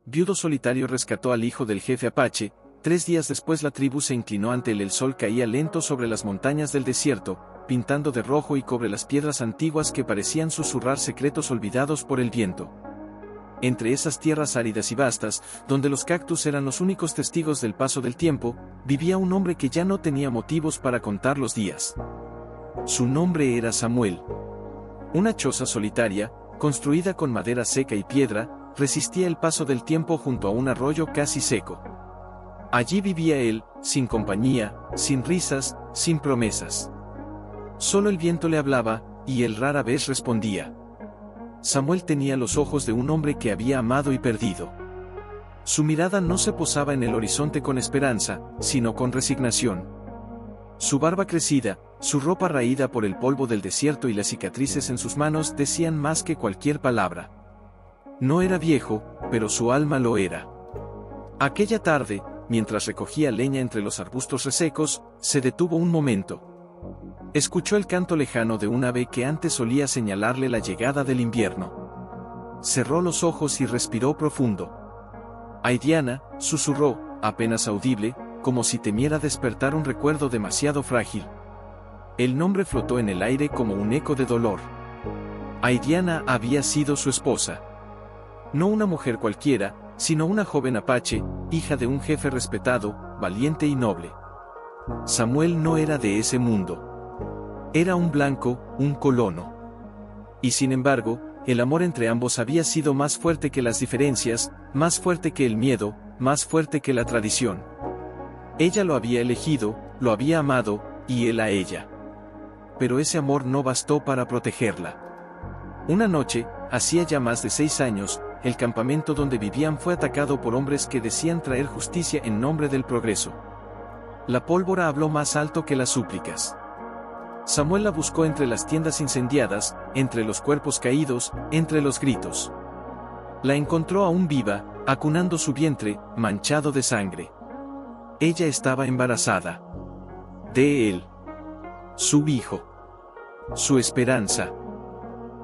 viudo solitario, rescató al hijo del jefe apache. 3 días después la tribu se inclinó ante él. El sol caía lento sobre las montañas del desierto, pintando de rojo y cobre las piedras antiguas que parecían susurrar secretos olvidados por el viento. Entre esas tierras áridas y vastas, donde los cactus eran los únicos testigos del paso del tiempo, vivía un hombre que ya no tenía motivos para contar los días. Su nombre era Samuel. Una choza solitaria, construida con madera seca y piedra, resistía el paso del tiempo junto a un arroyo casi seco. Allí vivía él, sin compañía, sin risas, sin promesas. Solo el viento le hablaba, y él rara vez respondía. Samuel tenía los ojos de un hombre que había amado y perdido. Su mirada no se posaba en el horizonte con esperanza, sino con resignación. Su barba crecida, su ropa raída por el polvo del desierto y las cicatrices en sus manos decían más que cualquier palabra. No era viejo, pero su alma lo era. Aquella tarde, mientras recogía leña entre los arbustos resecos, se detuvo un momento. Escuchó el canto lejano de un ave que antes solía señalarle la llegada del invierno. Cerró los ojos y respiró profundo. Aidiana, susurró, apenas audible, como si temiera despertar un recuerdo demasiado frágil. El nombre flotó en el aire como un eco de dolor. Aidiana había sido su esposa. No una mujer cualquiera, sino una joven apache, hija de un jefe respetado, valiente y noble. Samuel no era de ese mundo. Era un blanco, un colono. Y sin embargo, el amor entre ambos había sido más fuerte que las diferencias, más fuerte que el miedo, más fuerte que la tradición. Ella lo había elegido, lo había amado, y él a ella. Pero ese amor no bastó para protegerla. Una noche, hacía ya más de 6 años, el campamento donde vivían fue atacado por hombres que decían traer justicia en nombre del progreso. La pólvora habló más alto que las súplicas. Samuel la buscó entre las tiendas incendiadas, entre los cuerpos caídos, entre los gritos. La encontró aún viva, acunando su vientre, manchado de sangre. Ella estaba embarazada. De él. Su hijo. Su esperanza.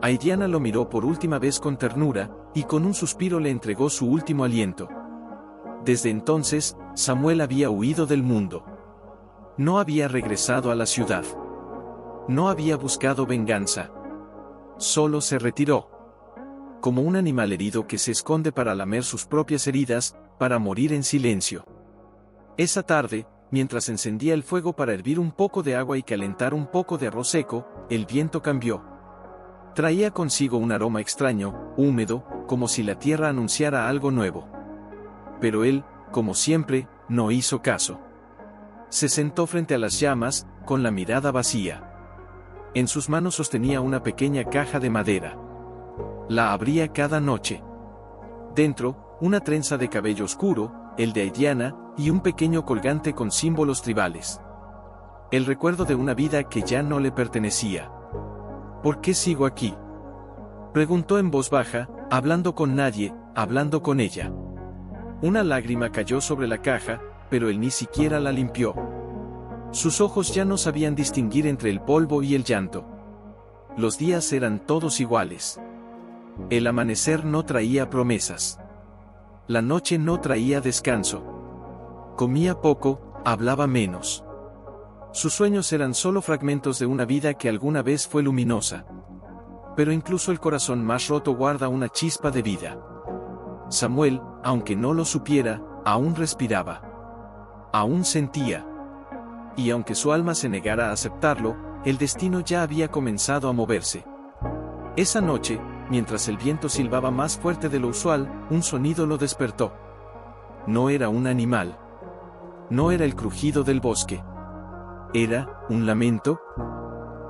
Aidiana lo miró por última vez con ternura, y con un suspiro le entregó su último aliento. Desde entonces, Samuel había huido del mundo. No había regresado a la ciudad. No había buscado venganza. Solo se retiró. Como un animal herido que se esconde para lamer sus propias heridas, para morir en silencio. Esa tarde, mientras encendía el fuego para hervir un poco de agua y calentar un poco de arroz seco, el viento cambió. Traía consigo un aroma extraño, húmedo, como si la tierra anunciara algo nuevo. Pero él, como siempre, no hizo caso. Se sentó frente a las llamas, con la mirada vacía. En sus manos sostenía una pequeña caja de madera. La abría cada noche. Dentro, una trenza de cabello oscuro, el de Aidiana, y un pequeño colgante con símbolos tribales. El recuerdo de una vida que ya no le pertenecía. ¿Por qué sigo aquí?, preguntó en voz baja, hablando con nadie, hablando con ella. Una lágrima cayó sobre la caja, pero él ni siquiera la limpió. Sus ojos ya no sabían distinguir entre el polvo y el llanto. Los días eran todos iguales. El amanecer no traía promesas. La noche no traía descanso. Comía poco, hablaba menos. Sus sueños eran solo fragmentos de una vida que alguna vez fue luminosa. Pero incluso el corazón más roto guarda una chispa de vida. Samuel, aunque no lo supiera, aún respiraba. Aún sentía. Y aunque su alma se negara a aceptarlo, el destino ya había comenzado a moverse. Esa noche, mientras el viento silbaba más fuerte de lo usual, un sonido lo despertó. No era un animal. No era el crujido del bosque. ¿Era un lamento?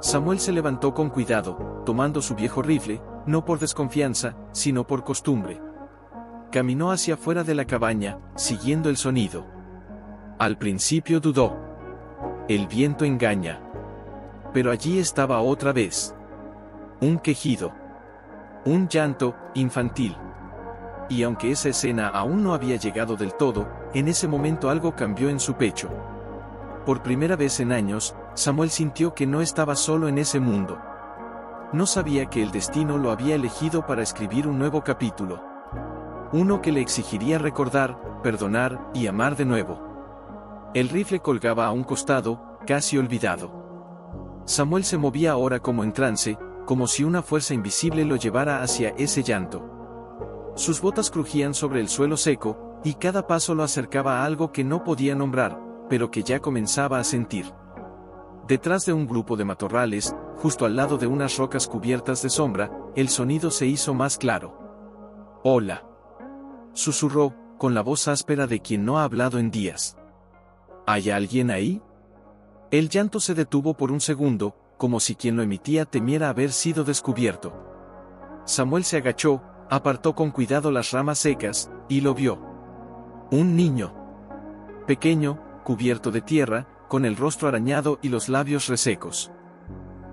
Samuel se levantó con cuidado, tomando su viejo rifle, no por desconfianza, sino por costumbre. Caminó hacia afuera de la cabaña, siguiendo el sonido. Al principio dudó. El viento engaña. Pero allí estaba otra vez. Un quejido. Un llanto, infantil. Y aunque esa escena aún no había llegado del todo, en ese momento algo cambió en su pecho. Por primera vez en años, Samuel sintió que no estaba solo en ese mundo. No sabía que el destino lo había elegido para escribir un nuevo capítulo. Uno que le exigiría recordar, perdonar y amar de nuevo. El rifle colgaba a un costado, casi olvidado. Samuel se movía ahora como en trance, como si una fuerza invisible lo llevara hacia ese llanto. Sus botas crujían sobre el suelo seco, y cada paso lo acercaba a algo que no podía nombrar, pero que ya comenzaba a sentir. Detrás de un grupo de matorrales, justo al lado de unas rocas cubiertas de sombra, el sonido se hizo más claro. «Hola», susurró, con la voz áspera de quien no ha hablado en días. «¿Hay alguien ahí?». El llanto se detuvo por un segundo, como si quien lo emitía temiera haber sido descubierto. Samuel se agachó, apartó con cuidado las ramas secas, y lo vio. Un niño. Pequeño, cubierto de tierra, con el rostro arañado y los labios resecos.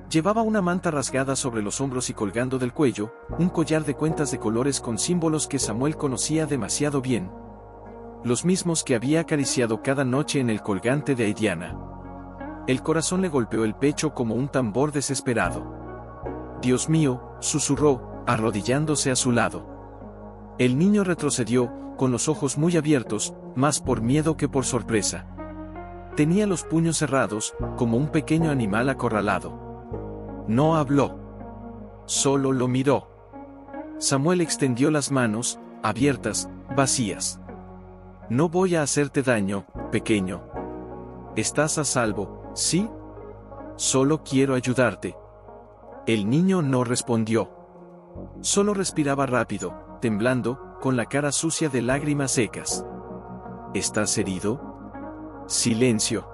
Llevaba una manta rasgada sobre los hombros y colgando del cuello, un collar de cuentas de colores con símbolos que Samuel conocía demasiado bien. Los mismos que había acariciado cada noche en el colgante de Aidiana. El corazón le golpeó el pecho como un tambor desesperado. «Dios mío», susurró, arrodillándose a su lado. El niño retrocedió, con los ojos muy abiertos, más por miedo que por sorpresa. Tenía los puños cerrados, como un pequeño animal acorralado. No habló. Solo lo miró. Samuel extendió las manos, abiertas, vacías. «No voy a hacerte daño, pequeño. Estás a salvo, ¿sí? Solo quiero ayudarte». El niño no respondió. Solo respiraba rápido, temblando, con la cara sucia de lágrimas secas. «¿Estás herido?». Silencio.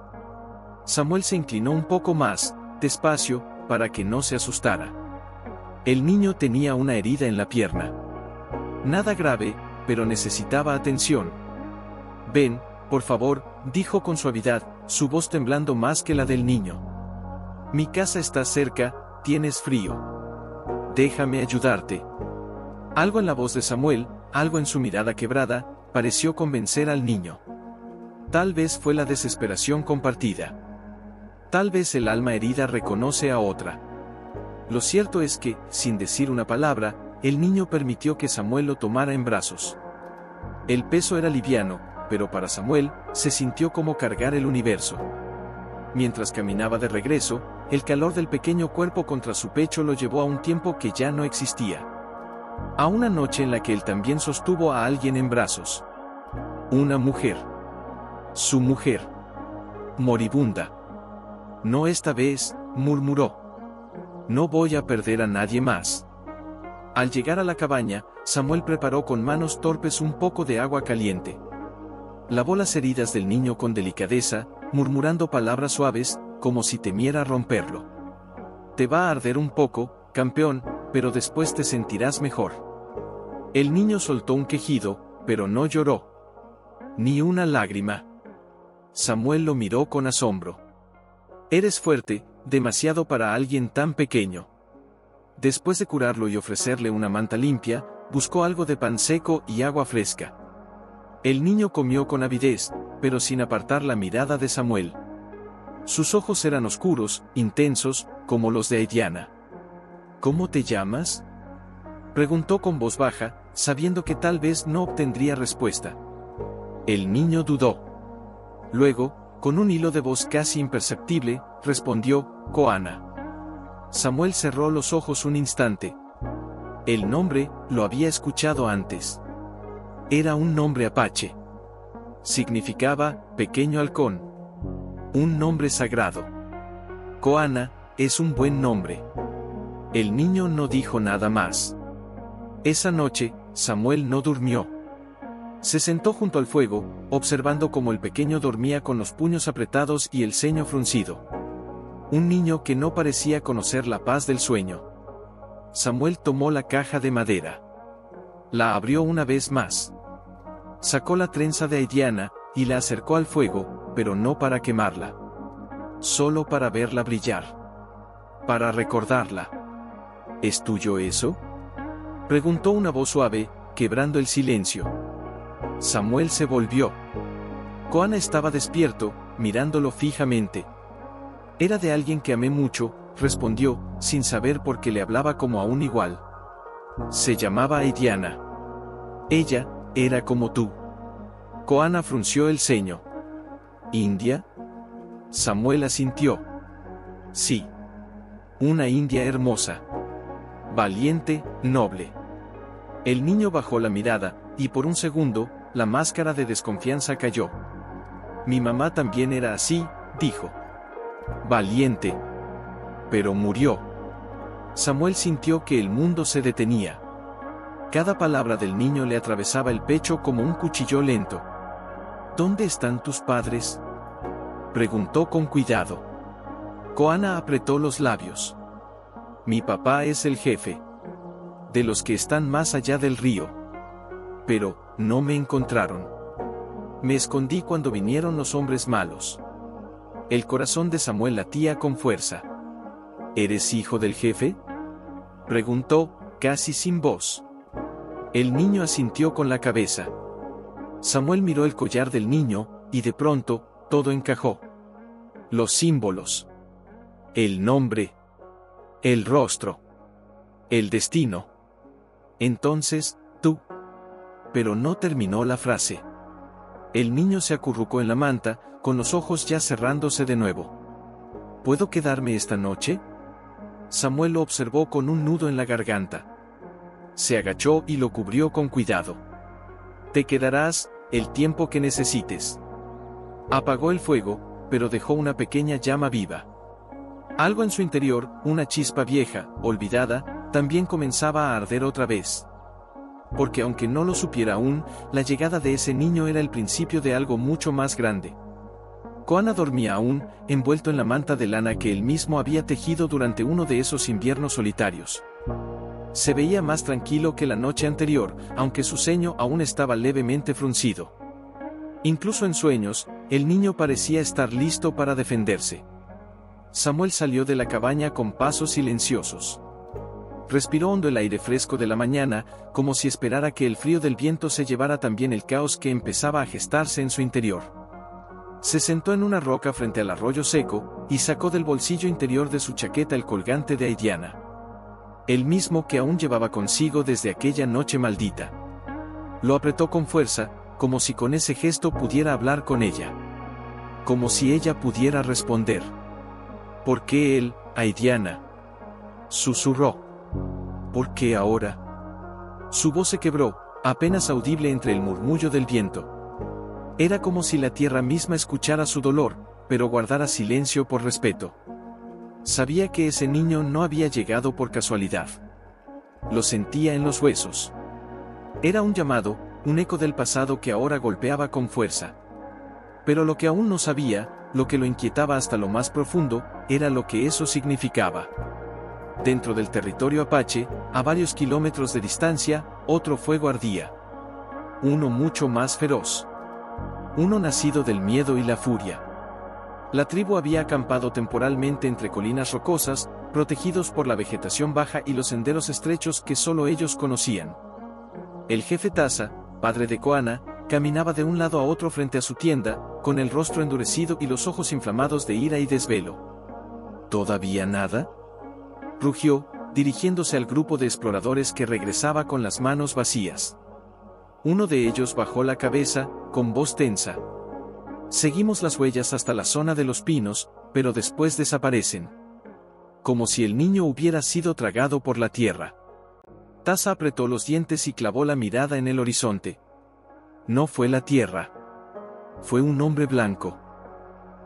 Samuel se inclinó un poco más, despacio, para que no se asustara. El niño tenía una herida en la pierna. Nada grave, pero necesitaba atención. «Ven, por favor», dijo con suavidad, su voz temblando más que la del niño. «Mi casa está cerca, tienes frío. Déjame ayudarte». Algo en la voz de Samuel, algo en su mirada quebrada, pareció convencer al niño. Tal vez fue la desesperación compartida. Tal vez el alma herida reconoce a otra. Lo cierto es que, sin decir una palabra, el niño permitió que Samuel lo tomara en brazos. El peso era liviano, pero para Samuel, se sintió como cargar el universo. Mientras caminaba de regreso, el calor del pequeño cuerpo contra su pecho lo llevó a un tiempo que ya no existía. A una noche en la que él también sostuvo a alguien en brazos. Una mujer. Su mujer. Moribunda. «No esta vez», murmuró. «No voy a perder a nadie más». Al llegar a la cabaña, Samuel preparó con manos torpes un poco de agua caliente. Lavó las heridas del niño con delicadeza, murmurando palabras suaves, como si temiera romperlo. «Te va a arder un poco, campeón, pero después te sentirás mejor». El niño soltó un quejido, pero no lloró. Ni una lágrima. Samuel lo miró con asombro. «Eres fuerte, demasiado para alguien tan pequeño». Después de curarlo y ofrecerle una manta limpia, buscó algo de pan seco y agua fresca. El niño comió con avidez, pero sin apartar la mirada de Samuel. Sus ojos eran oscuros, intensos, como los de Aidiana. «¿Cómo te llamas?», preguntó con voz baja, sabiendo que tal vez no obtendría respuesta. El niño dudó. Luego, con un hilo de voz casi imperceptible, respondió: «Koana». Samuel cerró los ojos un instante. El nombre, lo había escuchado antes. Era un nombre apache. Significaba, pequeño halcón. Un nombre sagrado. Koana, es un buen nombre. El niño no dijo nada más. Esa noche, Samuel no durmió. Se sentó junto al fuego, observando cómo el pequeño dormía con los puños apretados y el ceño fruncido. Un niño que no parecía conocer la paz del sueño. Samuel tomó la caja de madera. La abrió una vez más. Sacó la trenza de Aidiana, y la acercó al fuego, pero no para quemarla. Solo para verla brillar. Para recordarla. «¿Es tuyo eso?», preguntó una voz suave, quebrando el silencio. Samuel se volvió. Koana estaba despierto, mirándolo fijamente. «Era de alguien que amé mucho», respondió, sin saber por qué le hablaba como a un igual. «Se llamaba Aidiana. Ella, Era como tú. Koana frunció el ceño. ¿India? Samuel asintió. Sí. Una india hermosa. Valiente, noble. El niño bajó la mirada, y por un segundo, la máscara de desconfianza cayó. Mi mamá también era así, dijo. Valiente. Pero murió. Samuel sintió que el mundo se detenía. Cada palabra del niño le atravesaba el pecho como un cuchillo lento. ¿Dónde están tus padres?, preguntó con cuidado. Koana apretó los labios. Mi papá es el jefe. De los que están más allá del río. Pero, no me encontraron. Me escondí cuando vinieron los hombres malos. El corazón de Samuel latía con fuerza. ¿Eres hijo del jefe?, preguntó, casi sin voz. El niño asintió con la cabeza. Samuel miró el collar del niño, y de pronto, todo encajó. Los símbolos. El nombre. El rostro. El destino. Entonces, tú. Pero no terminó la frase. El niño se acurrucó en la manta, con los ojos ya cerrándose de nuevo. ¿Puedo quedarme esta noche?, Samuel lo observó con un nudo en la garganta. Se agachó y lo cubrió con cuidado. Te quedarás el tiempo que necesites. Apagó el fuego, pero dejó una pequeña llama viva. Algo en su interior, una chispa vieja, olvidada, también comenzaba a arder otra vez. Porque aunque no lo supiera aún, la llegada de ese niño era el principio de algo mucho más grande. Koana dormía aún, envuelto en la manta de lana que él mismo había tejido durante uno de esos inviernos solitarios. Se veía más tranquilo que la noche anterior, aunque su ceño aún estaba levemente fruncido. Incluso en sueños, el niño parecía estar listo para defenderse. Samuel salió de la cabaña con pasos silenciosos. Respiró hondo el aire fresco de la mañana, como si esperara que el frío del viento se llevara también el caos que empezaba a gestarse en su interior. Se sentó en una roca frente al arroyo seco, y sacó del bolsillo interior de su chaqueta el colgante de Aidiana. El mismo que aún llevaba consigo desde aquella noche maldita. Lo apretó con fuerza, como si con ese gesto pudiera hablar con ella. Como si ella pudiera responder. ¿Por qué él, Aidiana?, susurró. ¿Por qué ahora? Su voz se quebró, apenas audible entre el murmullo del viento. Era como si la tierra misma escuchara su dolor, pero guardara silencio por respeto. Sabía que ese niño no había llegado por casualidad. Lo sentía en los huesos. Era un llamado, un eco del pasado que ahora golpeaba con fuerza. Pero lo que aún no sabía, lo que lo inquietaba hasta lo más profundo, era lo que eso significaba. Dentro del territorio apache, a varios kilómetros de distancia, otro fuego ardía. Uno mucho más feroz. Uno nacido del miedo y la furia. La tribu había acampado temporalmente entre colinas rocosas, protegidos por la vegetación baja y los senderos estrechos que solo ellos conocían. El jefe Tasa, padre de Koana, caminaba de un lado a otro frente a su tienda, con el rostro endurecido y los ojos inflamados de ira y desvelo. ¿Todavía nada?, rugió, dirigiéndose al grupo de exploradores que regresaba con las manos vacías. Uno de ellos bajó la cabeza, con voz tensa. Seguimos las huellas hasta la zona de los pinos, pero después desaparecen. Como si el niño hubiera sido tragado por la tierra. Tasa apretó los dientes y clavó la mirada en el horizonte. No fue la tierra. Fue un hombre blanco.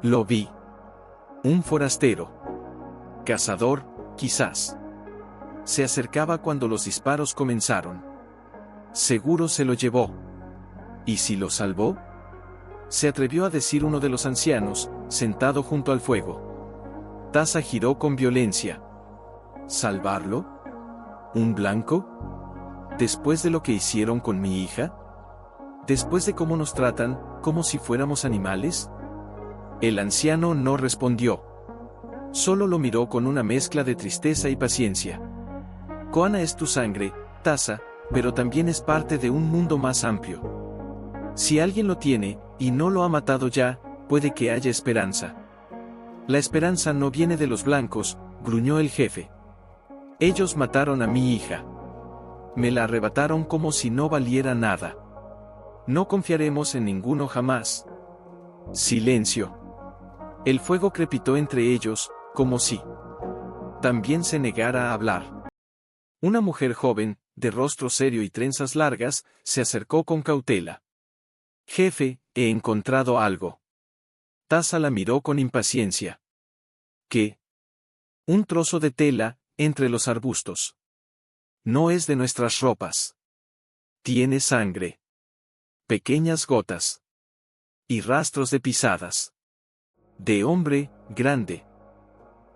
Lo vi. Un forastero. Cazador, quizás. Se acercaba cuando los disparos comenzaron. Seguro se lo llevó. ¿Y si lo salvó?, se atrevió a decir uno de los ancianos, sentado junto al fuego. Tasa giró con violencia. ¿Salvarlo? ¿Un blanco? ¿Después de lo que hicieron con mi hija? ¿Después de cómo nos tratan, como si fuéramos animales? El anciano no respondió. Solo lo miró con una mezcla de tristeza y paciencia. Koana es tu sangre, Tasa, pero también es parte de un mundo más amplio. Si alguien lo tiene, y no lo ha matado ya, puede que haya esperanza. La esperanza no viene de los blancos, gruñó el jefe. Ellos mataron a mi hija. Me la arrebataron como si no valiera nada. No confiaremos en ninguno jamás. Silencio. El fuego crepitó entre ellos, como si también se negara a hablar. Una mujer joven, de rostro serio y trenzas largas, se acercó con cautela. Jefe, he encontrado algo. Tasa la miró con impaciencia. ¿Qué? Un trozo de tela, entre los arbustos. No es de nuestras ropas. Tiene sangre. Pequeñas gotas. Y rastros de pisadas. De hombre, grande.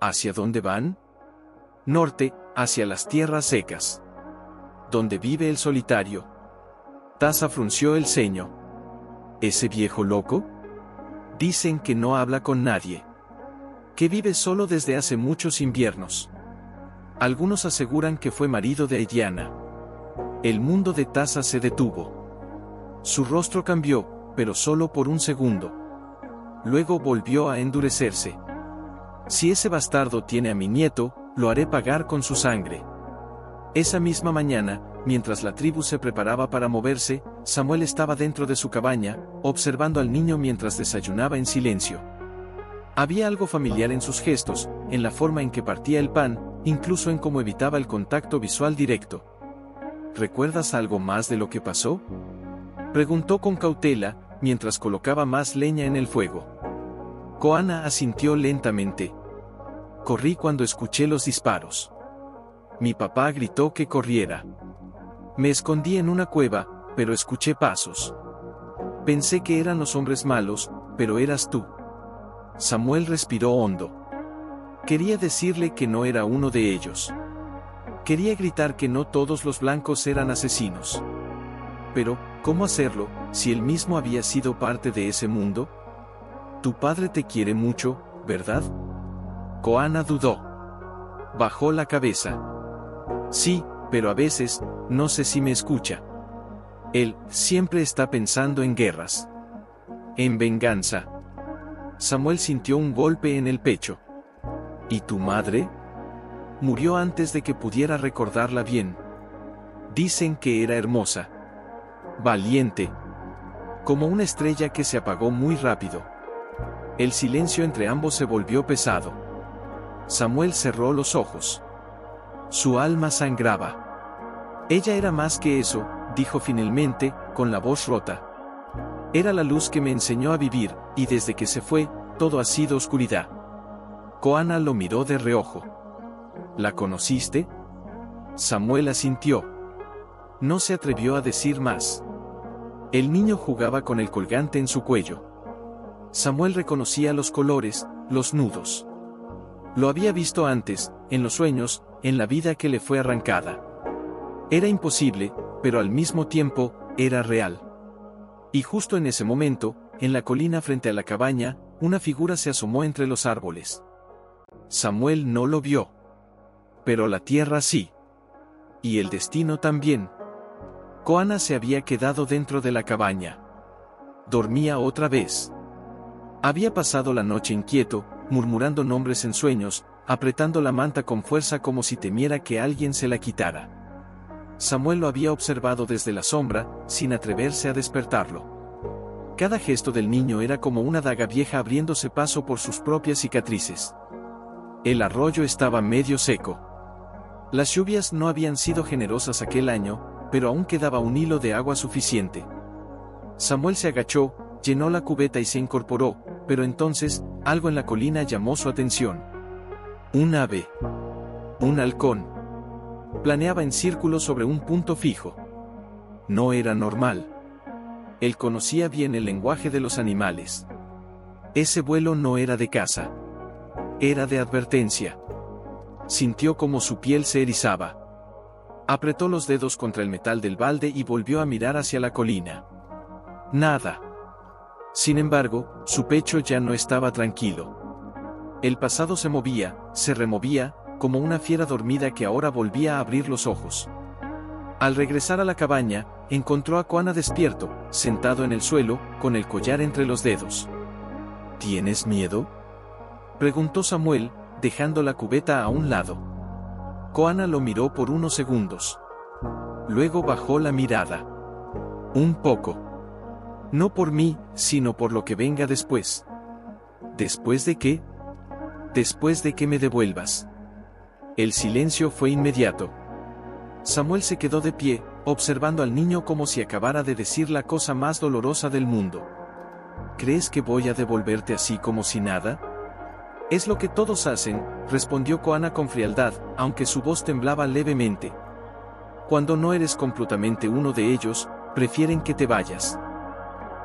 ¿Hacia dónde van? Norte, hacia las tierras secas. Donde vive el solitario. Tasa frunció el ceño. ¿Ese viejo loco? Dicen que no habla con nadie. Que vive solo desde hace muchos inviernos. Algunos aseguran que fue marido de Diana. El mundo de Tasa se detuvo. Su rostro cambió, pero solo por un segundo. Luego volvió a endurecerse. Si ese bastardo tiene a mi nieto, lo haré pagar con su sangre. Esa misma mañana, mientras la tribu se preparaba para moverse, Samuel estaba dentro de su cabaña, observando al niño mientras desayunaba en silencio. Había algo familiar en sus gestos, en la forma en que partía el pan, incluso en cómo evitaba el contacto visual directo. ¿Recuerdas algo más de lo que pasó?, preguntó con cautela, mientras colocaba más leña en el fuego. Koana asintió lentamente. Corrí cuando escuché los disparos. Mi papá gritó que corriera. Me escondí en una cueva, pero escuché pasos. Pensé que eran los hombres malos, pero eras tú. Samuel respiró hondo. Quería decirle que no era uno de ellos. Quería gritar que no todos los blancos eran asesinos. Pero, ¿cómo hacerlo, si él mismo había sido parte de ese mundo? Tu padre te quiere mucho, ¿verdad? Koana dudó. Bajó la cabeza. Sí, pero a veces, no sé si me escucha. Él siempre está pensando en guerras. En venganza. Samuel sintió un golpe en el pecho. ¿Y tu madre? Murió antes de que pudiera recordarla bien. Dicen que era hermosa. Valiente. Como una estrella que se apagó muy rápido. El silencio entre ambos se volvió pesado. Samuel cerró los ojos. Su alma sangraba. Ella era más que eso, dijo finalmente, con la voz rota. Era la luz que me enseñó a vivir, y desde que se fue, todo ha sido oscuridad. Koana lo miró de reojo. ¿La conociste? Samuel asintió. No se atrevió a decir más. El niño jugaba con el colgante en su cuello. Samuel reconocía los colores, los nudos. Lo había visto antes, en los sueños, en la vida que le fue arrancada. Era imposible, pero al mismo tiempo, era real. Y justo en ese momento, en la colina frente a la cabaña, una figura se asomó entre los árboles. Samuel no lo vio. Pero la tierra sí. Y el destino también. Koana se había quedado dentro de la cabaña. Dormía otra vez. Había pasado la noche inquieto, murmurando nombres en sueños, apretando la manta con fuerza como si temiera que alguien se la quitara. Samuel lo había observado desde la sombra, sin atreverse a despertarlo. Cada gesto del niño era como una daga vieja abriéndose paso por sus propias cicatrices. El arroyo estaba medio seco. Las lluvias no habían sido generosas aquel año, pero aún quedaba un hilo de agua suficiente. Samuel se agachó, llenó la cubeta y se incorporó, pero entonces, algo en la colina llamó su atención. Un ave. Un halcón. Planeaba en círculo sobre un punto fijo. No era normal. Él conocía bien el lenguaje de los animales. Ese vuelo no era de caza. Era de advertencia. Sintió como su piel se erizaba. Apretó los dedos contra el metal del balde y volvió a mirar hacia la colina. Nada. Sin embargo, su pecho ya no estaba tranquilo. El pasado se movía, se removía, como una fiera dormida que ahora volvía a abrir los ojos. Al regresar a la cabaña, encontró a Koana despierto, sentado en el suelo, con el collar entre los dedos. ¿Tienes miedo?, preguntó Samuel, dejando la cubeta a un lado. Koana lo miró por unos segundos. Luego bajó la mirada. Un poco. No por mí, sino por lo que venga después. ¿Después de qué? Después de que me devuelvas. El silencio fue inmediato. Samuel se quedó de pie, observando al niño como si acabara de decir la cosa más dolorosa del mundo. ¿Crees que voy a devolverte así como si nada? Es lo que todos hacen, respondió Koana con frialdad, aunque su voz temblaba levemente. Cuando no eres completamente uno de ellos, prefieren que te vayas.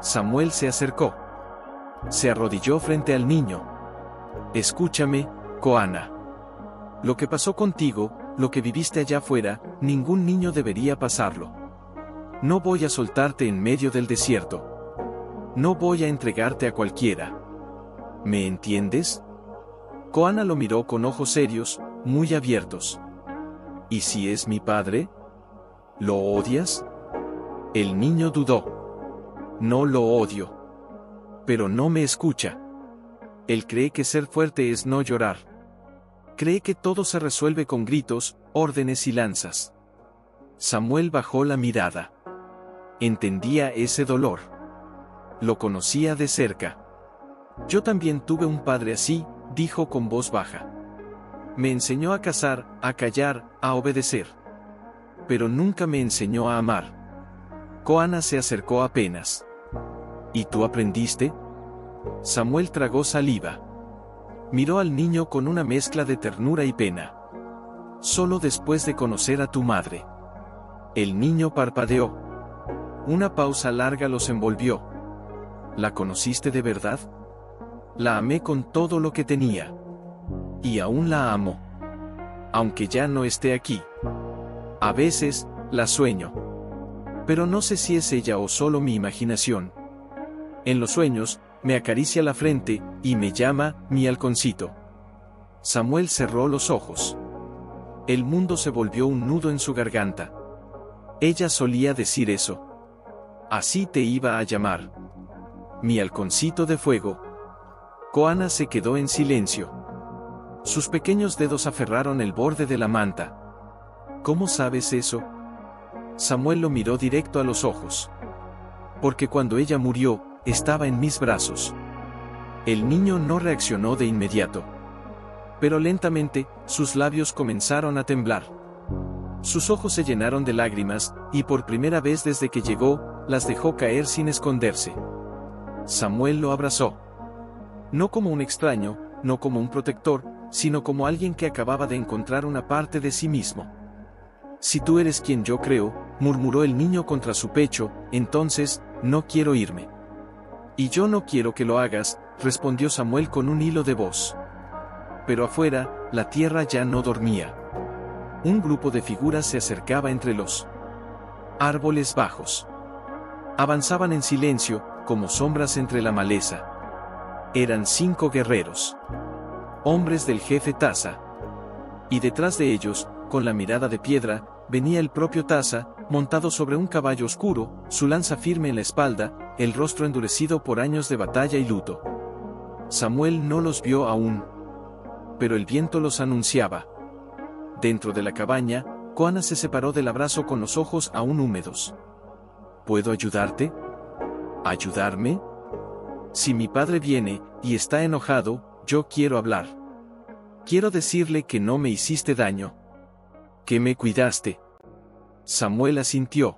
Samuel se acercó. Se arrodilló frente al niño. Escúchame, Koana. Lo que pasó contigo, lo que viviste allá afuera, ningún niño debería pasarlo. No voy a soltarte en medio del desierto. No voy a entregarte a cualquiera. ¿Me entiendes? Koana lo miró con ojos serios, muy abiertos. ¿Y si es mi padre? ¿Lo odias? El niño dudó. No lo odio. Pero no me escucha. Él cree que ser fuerte es no llorar. Cree que todo se resuelve con gritos, órdenes y lanzas. Samuel bajó la mirada. Entendía ese dolor. Lo conocía de cerca. Yo también tuve un padre así, dijo con voz baja. Me enseñó a cazar, a callar, a obedecer. Pero nunca me enseñó a amar. Koana se acercó apenas. ¿Y tú aprendiste? Samuel tragó saliva. Miró al niño con una mezcla de ternura y pena. Solo después de conocer a tu madre. El niño parpadeó. Una pausa larga los envolvió. ¿La conociste de verdad? La amé con todo lo que tenía. Y aún la amo. Aunque ya no esté aquí. A veces, la sueño. Pero no sé si es ella o solo mi imaginación. En los sueños, me acaricia la frente, y me llama, mi halconcito. Samuel cerró los ojos. El mundo se volvió un nudo en su garganta. Ella solía decir eso. Así te iba a llamar. Mi halconcito de fuego. Koana se quedó en silencio. Sus pequeños dedos aferraron el borde de la manta. ¿Cómo sabes eso? Samuel lo miró directo a los ojos. Porque cuando ella murió, estaba en mis brazos. El niño no reaccionó de inmediato. Pero lentamente, sus labios comenzaron a temblar. Sus ojos se llenaron de lágrimas, y por primera vez desde que llegó, las dejó caer sin esconderse. Samuel lo abrazó. No como un extraño, no como un protector, sino como alguien que acababa de encontrar una parte de sí mismo. Si tú eres quien yo creo, murmuró el niño contra su pecho, entonces, no quiero irme. Y yo no quiero que lo hagas, respondió Samuel con un hilo de voz. Pero afuera, la tierra ya no dormía. Un grupo de figuras se acercaba entre los árboles bajos. Avanzaban en silencio, como sombras entre la maleza. Eran 5 guerreros. Hombres del jefe Taza. Y detrás de ellos, con la mirada de piedra, venía el propio Taza, montado sobre un caballo oscuro, su lanza firme en la espalda, el rostro endurecido por años de batalla y luto. Samuel no los vio aún. Pero el viento los anunciaba. Dentro de la cabaña, Koana se separó del abrazo con los ojos aún húmedos. ¿Puedo ayudarte? ¿Ayudarme? Si mi padre viene, y está enojado, yo quiero hablar. Quiero decirle que no me hiciste daño. Que me cuidaste. Samuel asintió.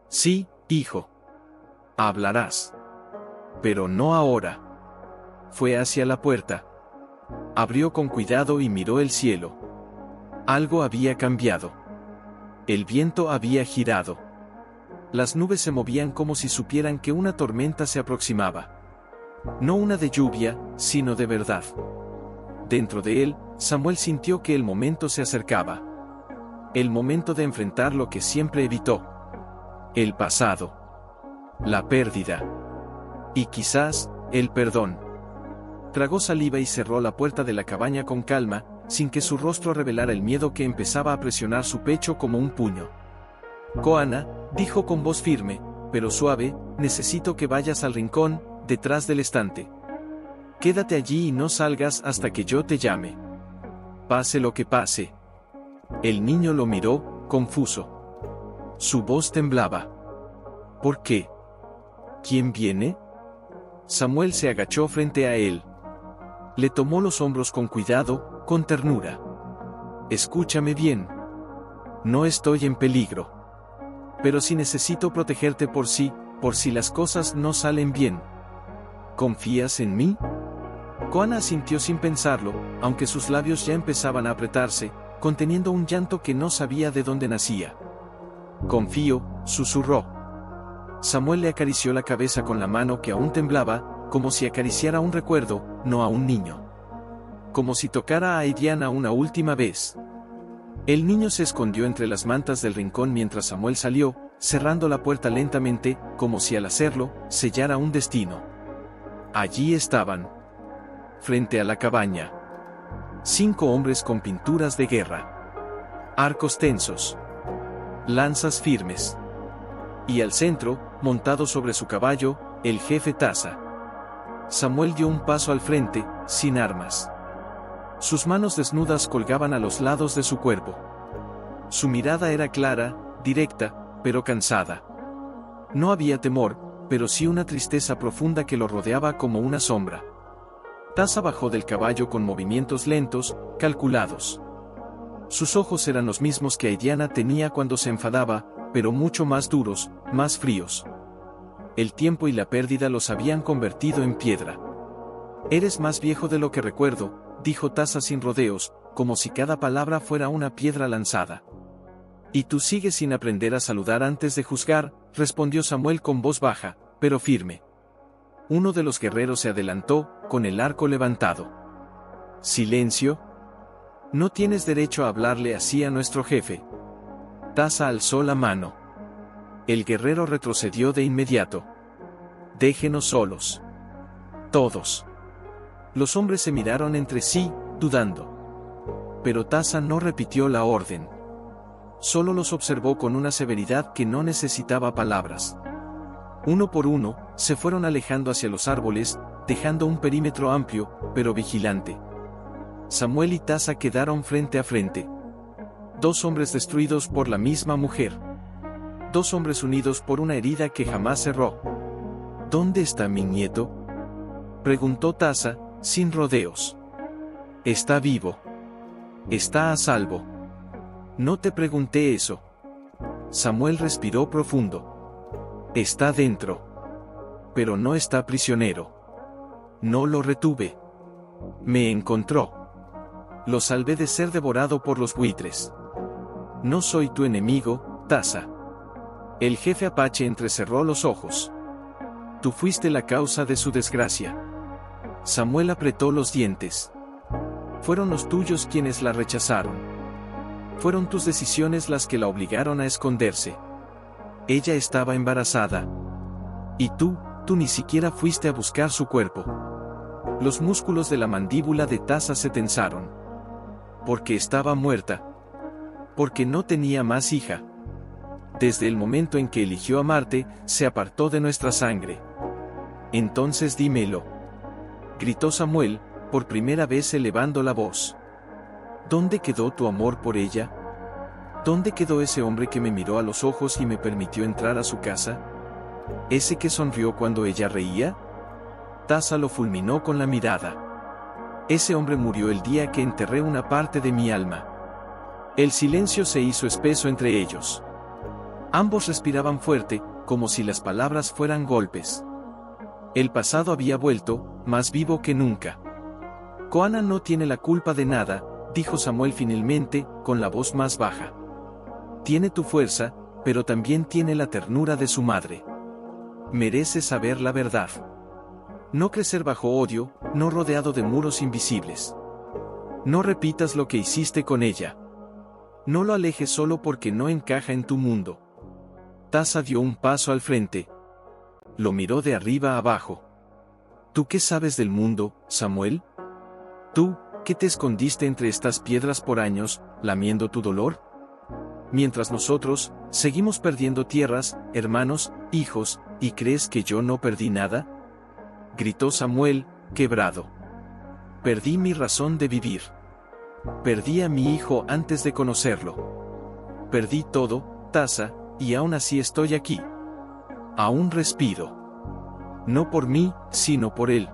Sí, hijo. Hablarás. Pero no ahora. Fue hacia la puerta. Abrió con cuidado y miró el cielo. Algo había cambiado. El viento había girado. Las nubes se movían como si supieran que una tormenta se aproximaba. No una de lluvia, sino de verdad. Dentro de él, Samuel sintió que el momento se acercaba. El momento de enfrentar lo que siempre evitó. El pasado. La pérdida. Y quizás, el perdón. Tragó saliva y cerró la puerta de la cabaña con calma, sin que su rostro revelara el miedo que empezaba a presionar su pecho como un puño. Koana, dijo con voz firme, pero suave, necesito que vayas al rincón, detrás del estante. Quédate allí y no salgas hasta que yo te llame. Pase lo que pase. El niño lo miró, confuso. Su voz temblaba. ¿Por qué? ¿Quién viene? Samuel se agachó frente a él. Le tomó los hombros con cuidado, con ternura. Escúchame bien. No estoy en peligro. Pero sí necesito protegerte por si las cosas no salen bien. ¿Confías en mí? Koana asintió sin pensarlo, aunque sus labios ya empezaban a apretarse, conteniendo un llanto que no sabía de dónde nacía. Confío, susurró. Samuel le acarició la cabeza con la mano que aún temblaba, como si acariciara un recuerdo, no a un niño. Como si tocara a Diana una última vez. El niño se escondió entre las mantas del rincón mientras Samuel salió, cerrando la puerta lentamente, como si al hacerlo, sellara un destino. Allí estaban. Frente a la cabaña. 5 hombres con pinturas de guerra. Arcos tensos. Lanzas firmes. Y al centro, montado sobre su caballo, el jefe Taza. Samuel dio un paso al frente, sin armas. Sus manos desnudas colgaban a los lados de su cuerpo. Su mirada era clara, directa, pero cansada. No había temor, pero sí una tristeza profunda que lo rodeaba como una sombra. Taza bajó del caballo con movimientos lentos, calculados. Sus ojos eran los mismos que Diana tenía cuando se enfadaba, pero mucho más duros, más fríos. El tiempo y la pérdida los habían convertido en piedra. Eres más viejo de lo que recuerdo, dijo Taza sin rodeos, como si cada palabra fuera una piedra lanzada. Y tú sigues sin aprender a saludar antes de juzgar, respondió Samuel con voz baja, pero firme. Uno de los guerreros se adelantó, con el arco levantado. ¿Silencio? No tienes derecho a hablarle así a nuestro jefe. Taza alzó la mano. El guerrero retrocedió de inmediato. Déjenos solos. Todos. Los hombres se miraron entre sí, dudando. Pero Taza no repitió la orden. Solo los observó con una severidad que no necesitaba palabras. Uno por uno, se fueron alejando hacia los árboles, dejando un perímetro amplio, pero vigilante. Samuel y Taza quedaron frente a frente. 2 hombres destruidos por la misma mujer. 2 hombres unidos por una herida que jamás cerró. ¿Dónde está mi nieto?, preguntó Taza, sin rodeos. Está vivo. Está a salvo. No te pregunté eso. Samuel respiró profundo. Está dentro. Pero no está prisionero. No lo retuve. Me encontró. Lo salvé de ser devorado por los buitres. No soy tu enemigo, Taza. El jefe Apache entrecerró los ojos. Tú fuiste la causa de su desgracia. Samuel apretó los dientes. Fueron los tuyos quienes la rechazaron. Fueron tus decisiones las que la obligaron a esconderse. Ella estaba embarazada. Y tú ni siquiera fuiste a buscar su cuerpo. Los músculos de la mandíbula de Taza se tensaron. Porque estaba muerta. Porque no tenía más hija. Desde el momento en que eligió amarte, se apartó de nuestra sangre. Entonces dímelo. Gritó Samuel, por primera vez elevando la voz. ¿Dónde quedó tu amor por ella? ¿Dónde quedó ese hombre que me miró a los ojos y me permitió entrar a su casa? ¿Ese que sonrió cuando ella reía? Taza lo fulminó con la mirada. Ese hombre murió el día que enterré una parte de mi alma. El silencio se hizo espeso entre ellos. Ambos respiraban fuerte, como si las palabras fueran golpes. El pasado había vuelto, más vivo que nunca. Koana no tiene la culpa de nada, dijo Samuel finalmente, con la voz más baja. Tiene tu fuerza, pero también tiene la ternura de su madre. Merece saber la verdad. No crecer bajo odio, no rodeado de muros invisibles. No repitas lo que hiciste con ella. No lo alejes solo porque no encaja en tu mundo. Taza dio un paso al frente. Lo miró de arriba a abajo. ¿Tú qué sabes del mundo, Samuel? ¿Tú, que te escondiste entre estas piedras por años, lamiendo tu dolor? Mientras nosotros, seguimos perdiendo tierras, hermanos, hijos, ¿y crees que yo no perdí nada? Gritó Samuel, quebrado. Perdí mi razón de vivir. Perdí a mi hijo antes de conocerlo. Perdí todo, Taza, y aún así estoy aquí. Aún respiro. No por mí, sino por él.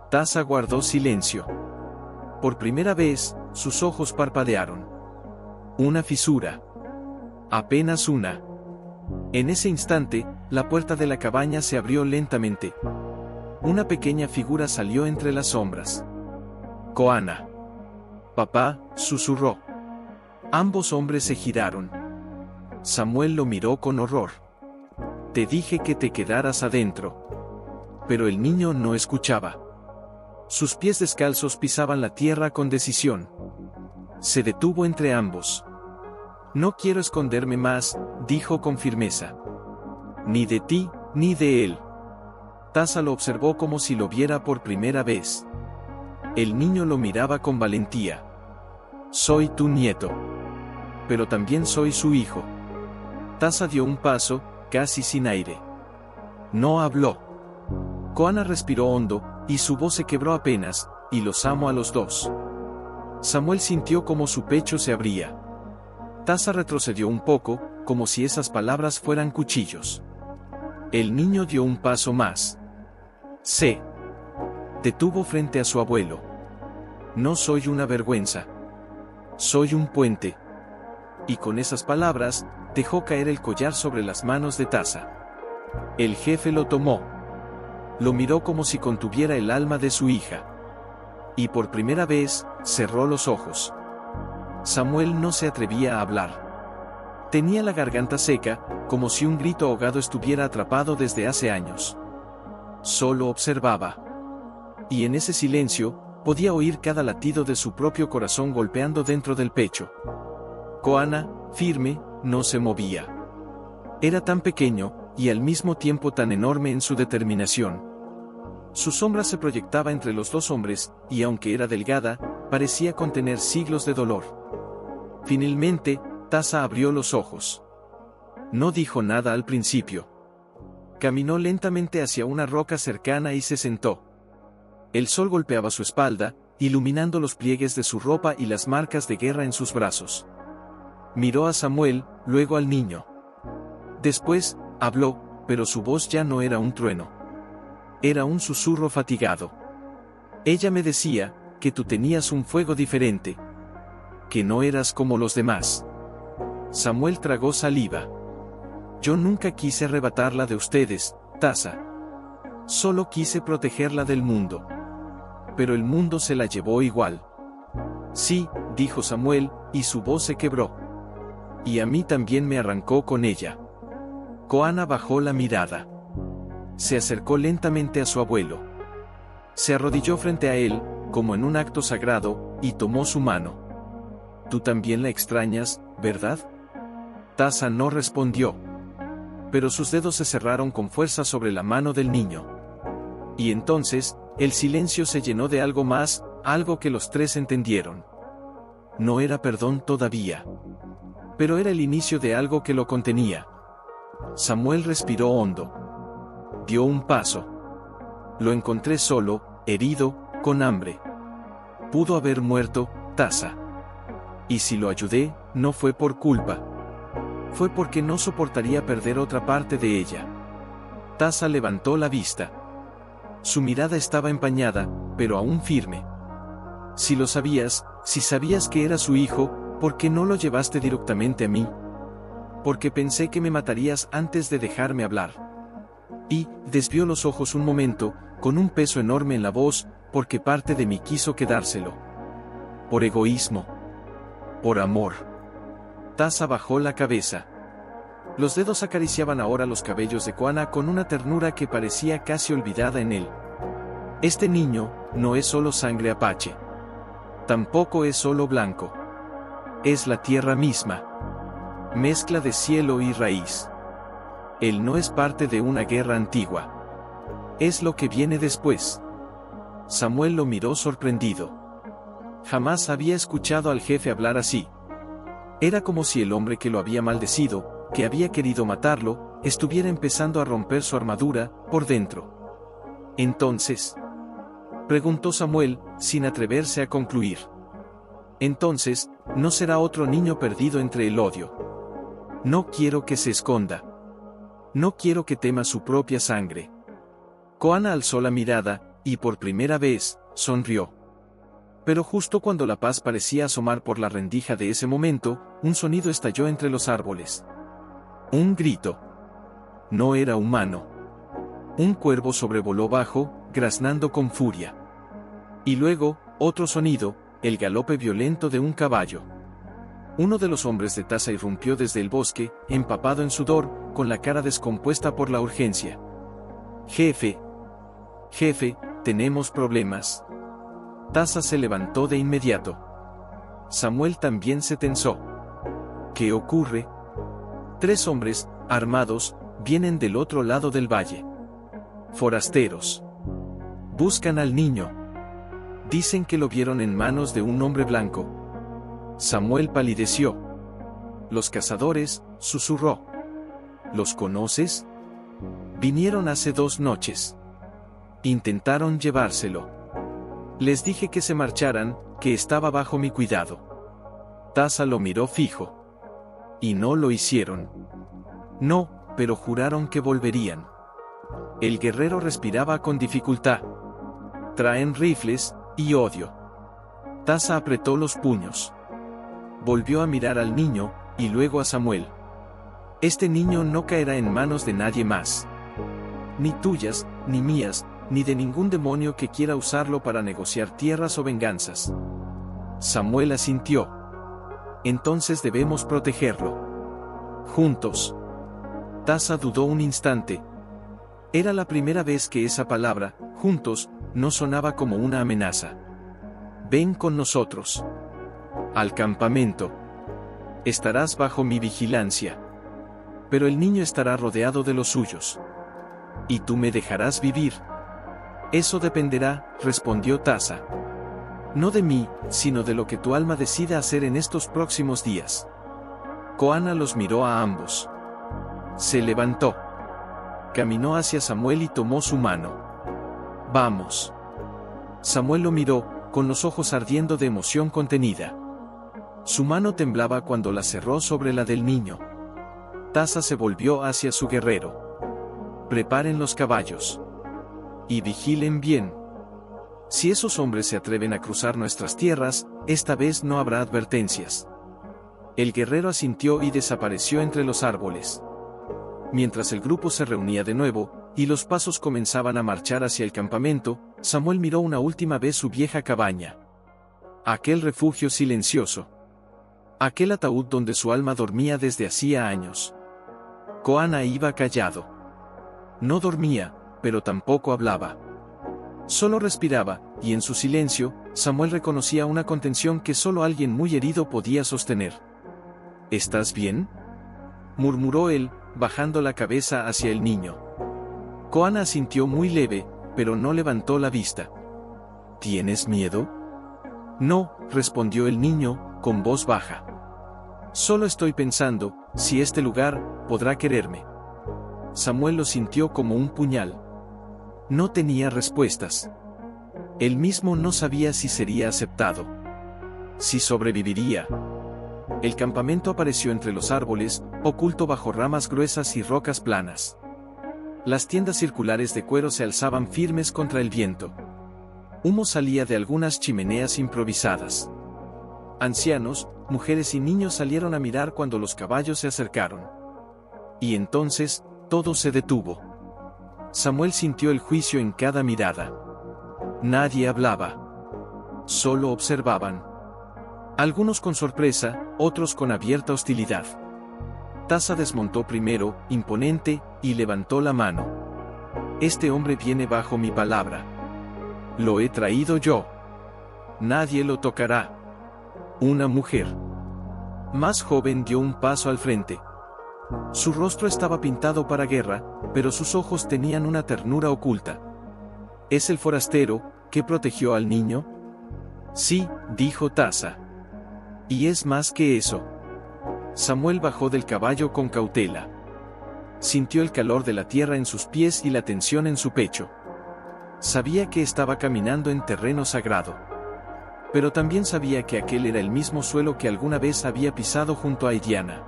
Tasa guardó silencio. Por primera vez, sus ojos parpadearon. Una fisura. Apenas una. En ese instante, la puerta de la cabaña se abrió lentamente. Una pequeña figura salió entre las sombras. Koana. Papá, susurró. Ambos hombres se giraron. Samuel lo miró con horror. Te dije que te quedaras adentro. Pero el niño no escuchaba. Sus pies descalzos pisaban la tierra con decisión. Se detuvo entre ambos. No quiero esconderme más, dijo con firmeza. Ni de ti, ni de él. Tasa lo observó como si lo viera por primera vez. El niño lo miraba con valentía. Soy tu nieto. Pero también soy su hijo. Tasa dio un paso, casi sin aire. No habló. Koana respiró hondo, y su voz se quebró apenas, y los amo a los dos. Samuel sintió como su pecho se abría. Tasa retrocedió un poco, como si esas palabras fueran cuchillos. El niño dio un paso más. Se detuvo frente a su abuelo. No soy una vergüenza. Soy un puente. Y con esas palabras, dejó caer el collar sobre las manos de Tasa. El jefe lo tomó. Lo miró como si contuviera el alma de su hija. Y por primera vez, cerró los ojos. Samuel no se atrevía a hablar. Tenía la garganta seca, como si un grito ahogado estuviera atrapado desde hace años. Solo observaba. Y en ese silencio, podía oír cada latido de su propio corazón golpeando dentro del pecho. Koana, firme, no se movía. Era tan pequeño, y al mismo tiempo tan enorme en su determinación. Su sombra se proyectaba entre los dos hombres, y aunque era delgada, parecía contener siglos de dolor. Finalmente, Tasa abrió los ojos. No dijo nada al principio. Caminó lentamente hacia una roca cercana y se sentó. El sol golpeaba su espalda, iluminando los pliegues de su ropa y las marcas de guerra en sus brazos. Miró a Samuel, luego al niño. Después, habló, pero su voz ya no era un trueno. Era un susurro fatigado. Ella me decía, que tú tenías un fuego diferente. Que no eras como los demás. Samuel tragó saliva. Yo nunca quise arrebatarla de ustedes, Tasa. Solo quise protegerla del mundo. Pero el mundo se la llevó igual. Sí, dijo Samuel, y su voz se quebró. Y a mí también me arrancó con ella. Koana bajó la mirada. Se acercó lentamente a su abuelo. Se arrodilló frente a él, como en un acto sagrado, y tomó su mano. Tú también la extrañas, ¿verdad? Tasa no respondió. Pero sus dedos se cerraron con fuerza sobre la mano del niño. Y entonces, el silencio se llenó de algo más, algo que los tres entendieron. No era perdón todavía. Pero era el inicio de algo que lo contenía. Samuel respiró hondo. Dio un paso. Lo encontré solo, herido, con hambre. Pudo haber muerto, Tasa. Y si lo ayudé, no fue por culpa. Fue porque no soportaría perder otra parte de ella. Tasa levantó la vista. Su mirada estaba empañada, pero aún firme. Si lo sabías, si sabías que era su hijo, ¿por qué no lo llevaste directamente a mí? Porque pensé que me matarías antes de dejarme hablar. Y, desvió los ojos un momento, con un peso enorme en la voz, porque parte de mí quiso quedárselo. Por egoísmo. Por amor. Tasa bajó la cabeza. Los dedos acariciaban ahora los cabellos de Koana con una ternura que parecía casi olvidada en él. Este niño, no es solo sangre apache. Tampoco es solo blanco. Es la tierra misma. Mezcla de cielo y raíz. Él no es parte de una guerra antigua. Es lo que viene después. Samuel lo miró sorprendido. Jamás había escuchado al jefe hablar así. Era como si el hombre que lo había maldecido, que había querido matarlo, estuviera empezando a romper su armadura, por dentro. Entonces, preguntó Samuel, sin atreverse a concluir. Entonces, no será otro niño perdido entre el odio. No quiero que se esconda. No quiero que tema su propia sangre. Koana alzó la mirada, y por primera vez, sonrió. Pero justo cuando la paz parecía asomar por la rendija de ese momento, un sonido estalló entre los árboles. Un grito. No era humano. Un cuervo sobrevoló bajo, graznando con furia. Y luego, otro sonido, el galope violento de un caballo. Uno de los hombres de Taza irrumpió desde el bosque, empapado en sudor, con la cara descompuesta por la urgencia. Jefe. Jefe, tenemos problemas. Taza se levantó de inmediato. Samuel también se tensó. ¿Qué ocurre? 3 hombres, armados, vienen del otro lado del valle. Forasteros. Buscan al niño. Dicen que lo vieron en manos de un hombre blanco. Samuel palideció. Los cazadores, susurró. ¿Los conoces? Vinieron hace 2 noches. Intentaron llevárselo. Les dije que se marcharan, que estaba bajo mi cuidado. Taza lo miró fijo. Y no lo hicieron. No, pero juraron que volverían. El guerrero respiraba con dificultad. Traen rifles, y odio. Taza apretó los puños. Volvió a mirar al niño, y luego a Samuel. Este niño no caerá en manos de nadie más. Ni tuyas, ni mías, ni de ningún demonio que quiera usarlo para negociar tierras o venganzas. Samuel asintió. Entonces debemos protegerlo. Juntos. Taza dudó un instante. Era la primera vez que esa palabra, juntos, no sonaba como una amenaza. Ven con nosotros. Al campamento. Estarás bajo mi vigilancia. Pero el niño estará rodeado de los suyos. Y tú me dejarás vivir. Eso dependerá, respondió Taza. No de mí, sino de lo que tu alma decida hacer en estos próximos días. Koana los miró a ambos. Se levantó. Caminó hacia Samuel y tomó su mano. Vamos. Samuel lo miró, con los ojos ardiendo de emoción contenida. Su mano temblaba cuando la cerró sobre la del niño. Taza se volvió hacia su guerrero. Preparen los caballos. Y vigilen bien. Si esos hombres se atreven a cruzar nuestras tierras, esta vez no habrá advertencias. El guerrero asintió y desapareció entre los árboles. Mientras el grupo se reunía de nuevo, y los pasos comenzaban a marchar hacia el campamento, Samuel miró una última vez su vieja cabaña. Aquel refugio silencioso. Aquel ataúd donde su alma dormía desde hacía años. Koana iba callado. No dormía, pero tampoco hablaba. Solo respiraba, y en su silencio, Samuel reconocía una contención que solo alguien muy herido podía sostener. ¿Estás bien?, murmuró él, bajando la cabeza hacia el niño. Koana asintió muy leve, pero no levantó la vista. ¿Tienes miedo? No, respondió el niño, con voz baja. Solo estoy pensando, si este lugar podrá quererme. Samuel lo sintió como un puñal. No tenía respuestas. Él mismo no sabía si sería aceptado. Si sobreviviría. El campamento apareció entre los árboles, oculto bajo ramas gruesas y rocas planas. Las tiendas circulares de cuero se alzaban firmes contra el viento. Humo salía de algunas chimeneas improvisadas. Ancianos, mujeres y niños salieron a mirar cuando los caballos se acercaron. Y entonces, todo se detuvo. Samuel sintió el juicio en cada mirada. Nadie hablaba. Solo observaban. Algunos con sorpresa, otros con abierta hostilidad. Taza desmontó primero, imponente, y levantó la mano. Este hombre viene bajo mi palabra. Lo he traído yo. Nadie lo tocará. Una mujer más joven dio un paso al frente. Su rostro estaba pintado para guerra, pero sus ojos tenían una ternura oculta. ¿Es el forastero, que protegió al niño? Sí, dijo Taza. Y es más que eso. Samuel bajó del caballo con cautela. Sintió el calor de la tierra en sus pies y la tensión en su pecho. Sabía que estaba caminando en terreno sagrado. Pero también sabía que aquel era el mismo suelo que alguna vez había pisado junto a Idiana.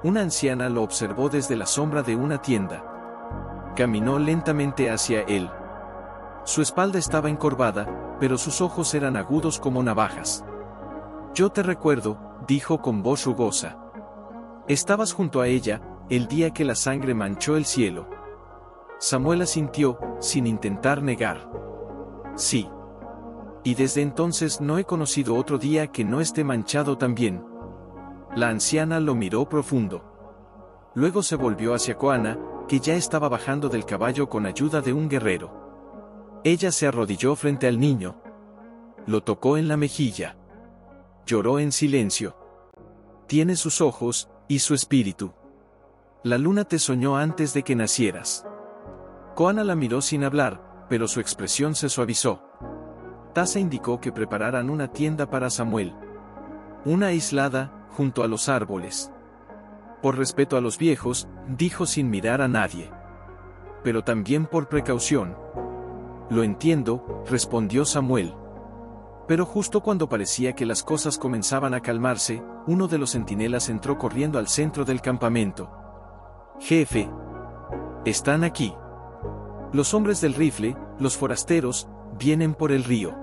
Una anciana lo observó desde la sombra de una tienda. Caminó lentamente hacia él. Su espalda estaba encorvada, pero sus ojos eran agudos como navajas. «Yo te recuerdo», dijo con voz rugosa. «Estabas junto a ella, el día que la sangre manchó el cielo». Samuel asintió, sin intentar negar. «Sí. Y desde entonces no he conocido otro día que no esté manchado también». La anciana lo miró profundo. Luego se volvió hacia Koana, que ya estaba bajando del caballo con ayuda de un guerrero. Ella se arrodilló frente al niño. Lo tocó en la mejilla. Lloró en silencio. «Tiene sus ojos, y su espíritu. La luna te soñó antes de que nacieras». Koana la miró sin hablar, pero su expresión se suavizó. Tasa indicó que prepararan una tienda para Samuel. Una aislada, junto a los árboles. Por respeto a los viejos, dijo sin mirar a nadie. Pero también por precaución. «Lo entiendo», respondió Samuel. Pero justo cuando parecía que las cosas comenzaban a calmarse, uno de los centinelas entró corriendo al centro del campamento. «Jefe. Están aquí. Los hombres del rifle, los forasteros, vienen por el río».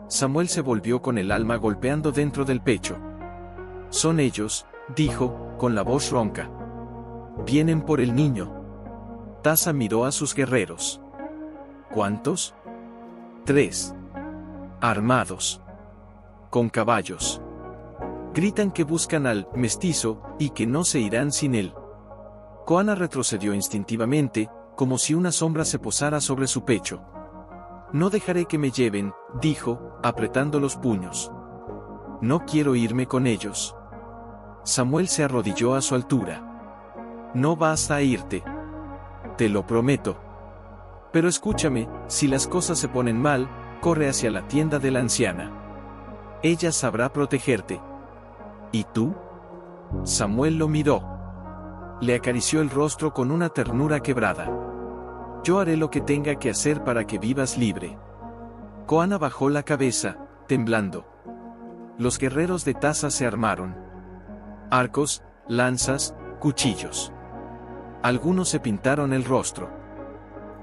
Samuel se volvió con el alma golpeando dentro del pecho. «Son ellos», dijo, con la voz ronca. «Vienen por el niño». Tasa miró a sus guerreros. «¿Cuántos?» «3. Armados. Con caballos. Gritan que buscan al mestizo, y que no se irán sin él». Koana retrocedió instintivamente, como si una sombra se posara sobre su pecho. «No dejaré que me lleven», dijo, apretando los puños. «No quiero irme con ellos». Samuel se arrodilló a su altura. «No vas a irte. Te lo prometo. Pero escúchame, si las cosas se ponen mal, corre hacia la tienda de la anciana. Ella sabrá protegerte». «¿Y tú?» Samuel lo miró. Le acarició el rostro con una ternura quebrada. «Yo haré lo que tenga que hacer para que vivas libre». Koana bajó la cabeza, temblando. Los guerreros de Tasa se armaron. Arcos, lanzas, cuchillos. Algunos se pintaron el rostro.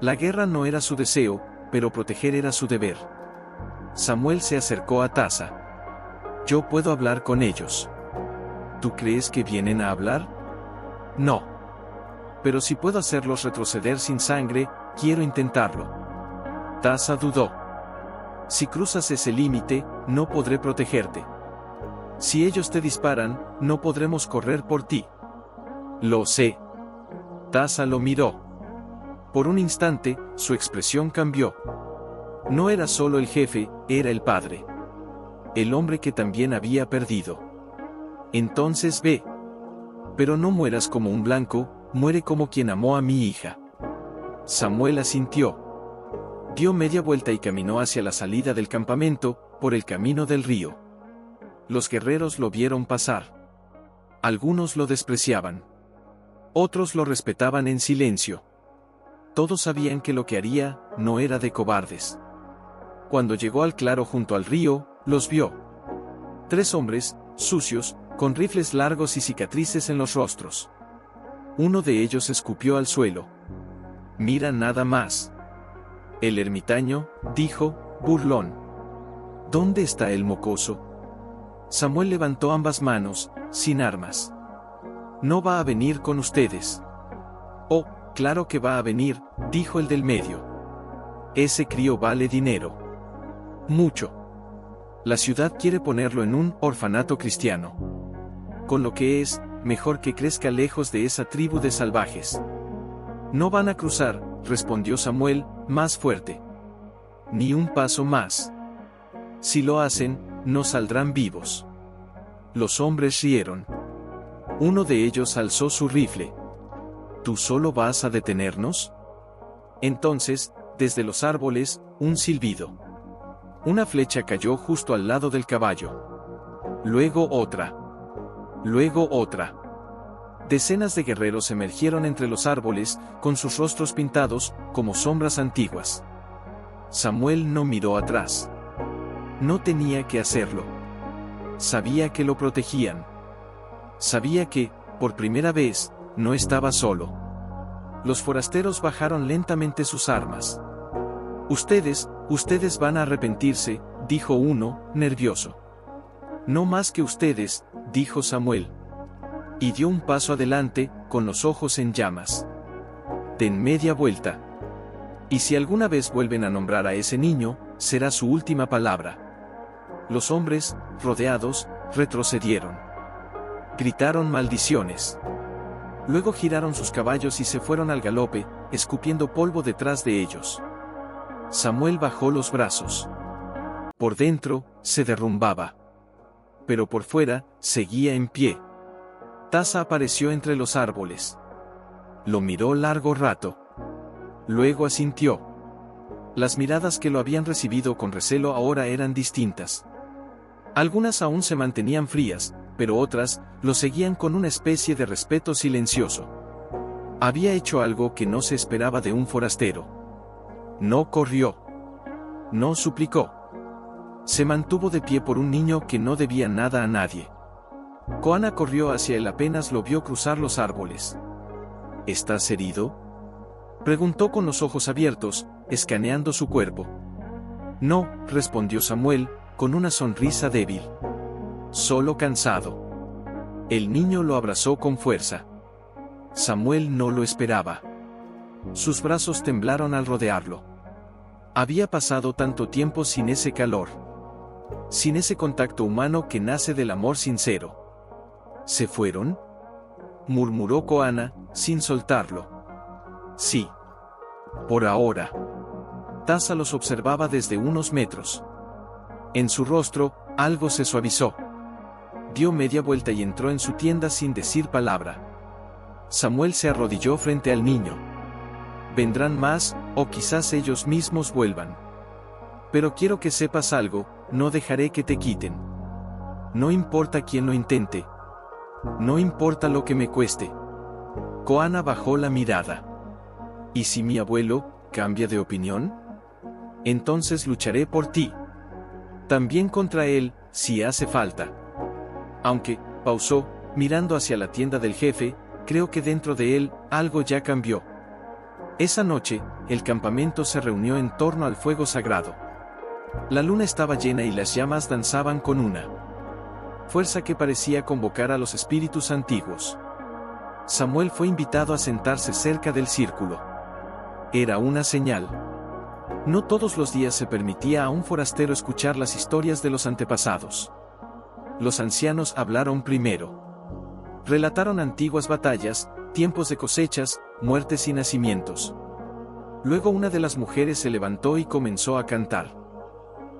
La guerra no era su deseo, pero proteger era su deber. Samuel se acercó a Tasa. «Yo puedo hablar con ellos». «¿Tú crees que vienen a hablar?» «No. Pero si puedo hacerlos retroceder sin sangre, quiero intentarlo». Tasa dudó. «Si cruzas ese límite, no podré protegerte. Si ellos te disparan, no podremos correr por ti». «Lo sé». Tasa lo miró. Por un instante, su expresión cambió. No era solo el jefe, era el padre. El hombre que también había perdido. «Entonces ve. Pero no mueras como un blanco, muere como quien amó a mi hija». Samuel asintió. Dio media vuelta y caminó hacia la salida del campamento, por el camino del río. Los guerreros lo vieron pasar. Algunos lo despreciaban. Otros lo respetaban en silencio. Todos sabían que lo que haría, no era de cobardes. Cuando llegó al claro junto al río, los vio. 3 hombres, sucios, con rifles largos y cicatrices en los rostros. Uno de ellos escupió al suelo. «Mira nada más». «El ermitaño», dijo, burlón. «¿Dónde está el mocoso?» Samuel levantó ambas manos, sin armas. «No va a venir con ustedes». «Oh, claro que va a venir», dijo el del medio. «Ese crío vale dinero. Mucho. La ciudad quiere ponerlo en un orfanato cristiano. Con lo que es, mejor que crezca lejos de esa tribu de salvajes». «No van a cruzar», respondió Samuel, más fuerte. «Ni un paso más. Si lo hacen, no saldrán vivos». Los hombres rieron. Uno de ellos alzó su rifle. «¿Tú solo vas a detenernos?». Entonces, desde los árboles, un silbido. Una flecha cayó justo al lado del caballo. Luego otra. Luego otra. Decenas de guerreros emergieron entre los árboles, con sus rostros pintados, como sombras antiguas. Samuel no miró atrás. No tenía que hacerlo. Sabía que lo protegían. Sabía que, por primera vez, no estaba solo. los forasteros bajaron lentamente sus armas. Ustedes van a arrepentirse, dijo uno, nervioso. No más que ustedes, dijo Samuel. Y dio un paso adelante, con los ojos en llamas. Den media vuelta. Y si alguna vez vuelven a nombrar a ese niño, será su última palabra. Los hombres, rodeados, retrocedieron. Gritaron maldiciones. Luego giraron sus caballos y se fueron al galope, escupiendo polvo detrás de ellos. Samuel bajó los brazos. Por dentro, se derrumbaba. Pero por fuera, seguía en pie. Tasa apareció entre los árboles. Lo miró largo rato. Luego asintió. Las miradas que lo habían recibido con recelo ahora eran distintas. Algunas aún se mantenían frías, pero otras lo seguían con una especie de respeto silencioso. Había hecho algo que no se esperaba de un forastero. No corrió. No suplicó. Se mantuvo de pie por un niño que no debía nada a nadie. Koana corrió hacia él apenas lo vio cruzar los árboles. ¿Estás herido?, preguntó con los ojos abiertos, escaneando su cuerpo. No, respondió Samuel, con una sonrisa débil. Solo cansado. El niño lo abrazó con fuerza. Samuel no lo esperaba. Sus brazos temblaron al rodearlo. Había pasado tanto tiempo sin ese calor. Sin ese contacto humano que nace del amor sincero. ¿Se fueron?, murmuró Koana, sin soltarlo. Sí. Por ahora. Tasa los observaba desde unos metros. En su rostro, algo se suavizó. Dio media vuelta y entró en su tienda sin decir palabra. Samuel se arrodilló frente al niño. Vendrán más, o quizás ellos mismos vuelvan. Pero quiero que sepas algo, no dejaré que te quiten. No importa quién lo intente. No importa lo que me cueste. Koana bajó la mirada. ¿Y si mi abuelo cambia de opinión? Entonces lucharé por ti. También contra él, si hace falta. Aunque, pausó, mirando hacia la tienda del jefe, creo que dentro de él, algo ya cambió. Esa noche, el campamento se reunió en torno al fuego sagrado. La luna estaba llena y las llamas danzaban con una fuerza que parecía convocar a los espíritus antiguos. Samuel fue invitado a sentarse cerca del círculo. Era una señal. No todos los días se permitía a un forastero escuchar las historias de los antepasados. Los ancianos hablaron primero. Relataron antiguas batallas, tiempos de cosechas, muertes y nacimientos. Luego una de las mujeres se levantó y comenzó a cantar.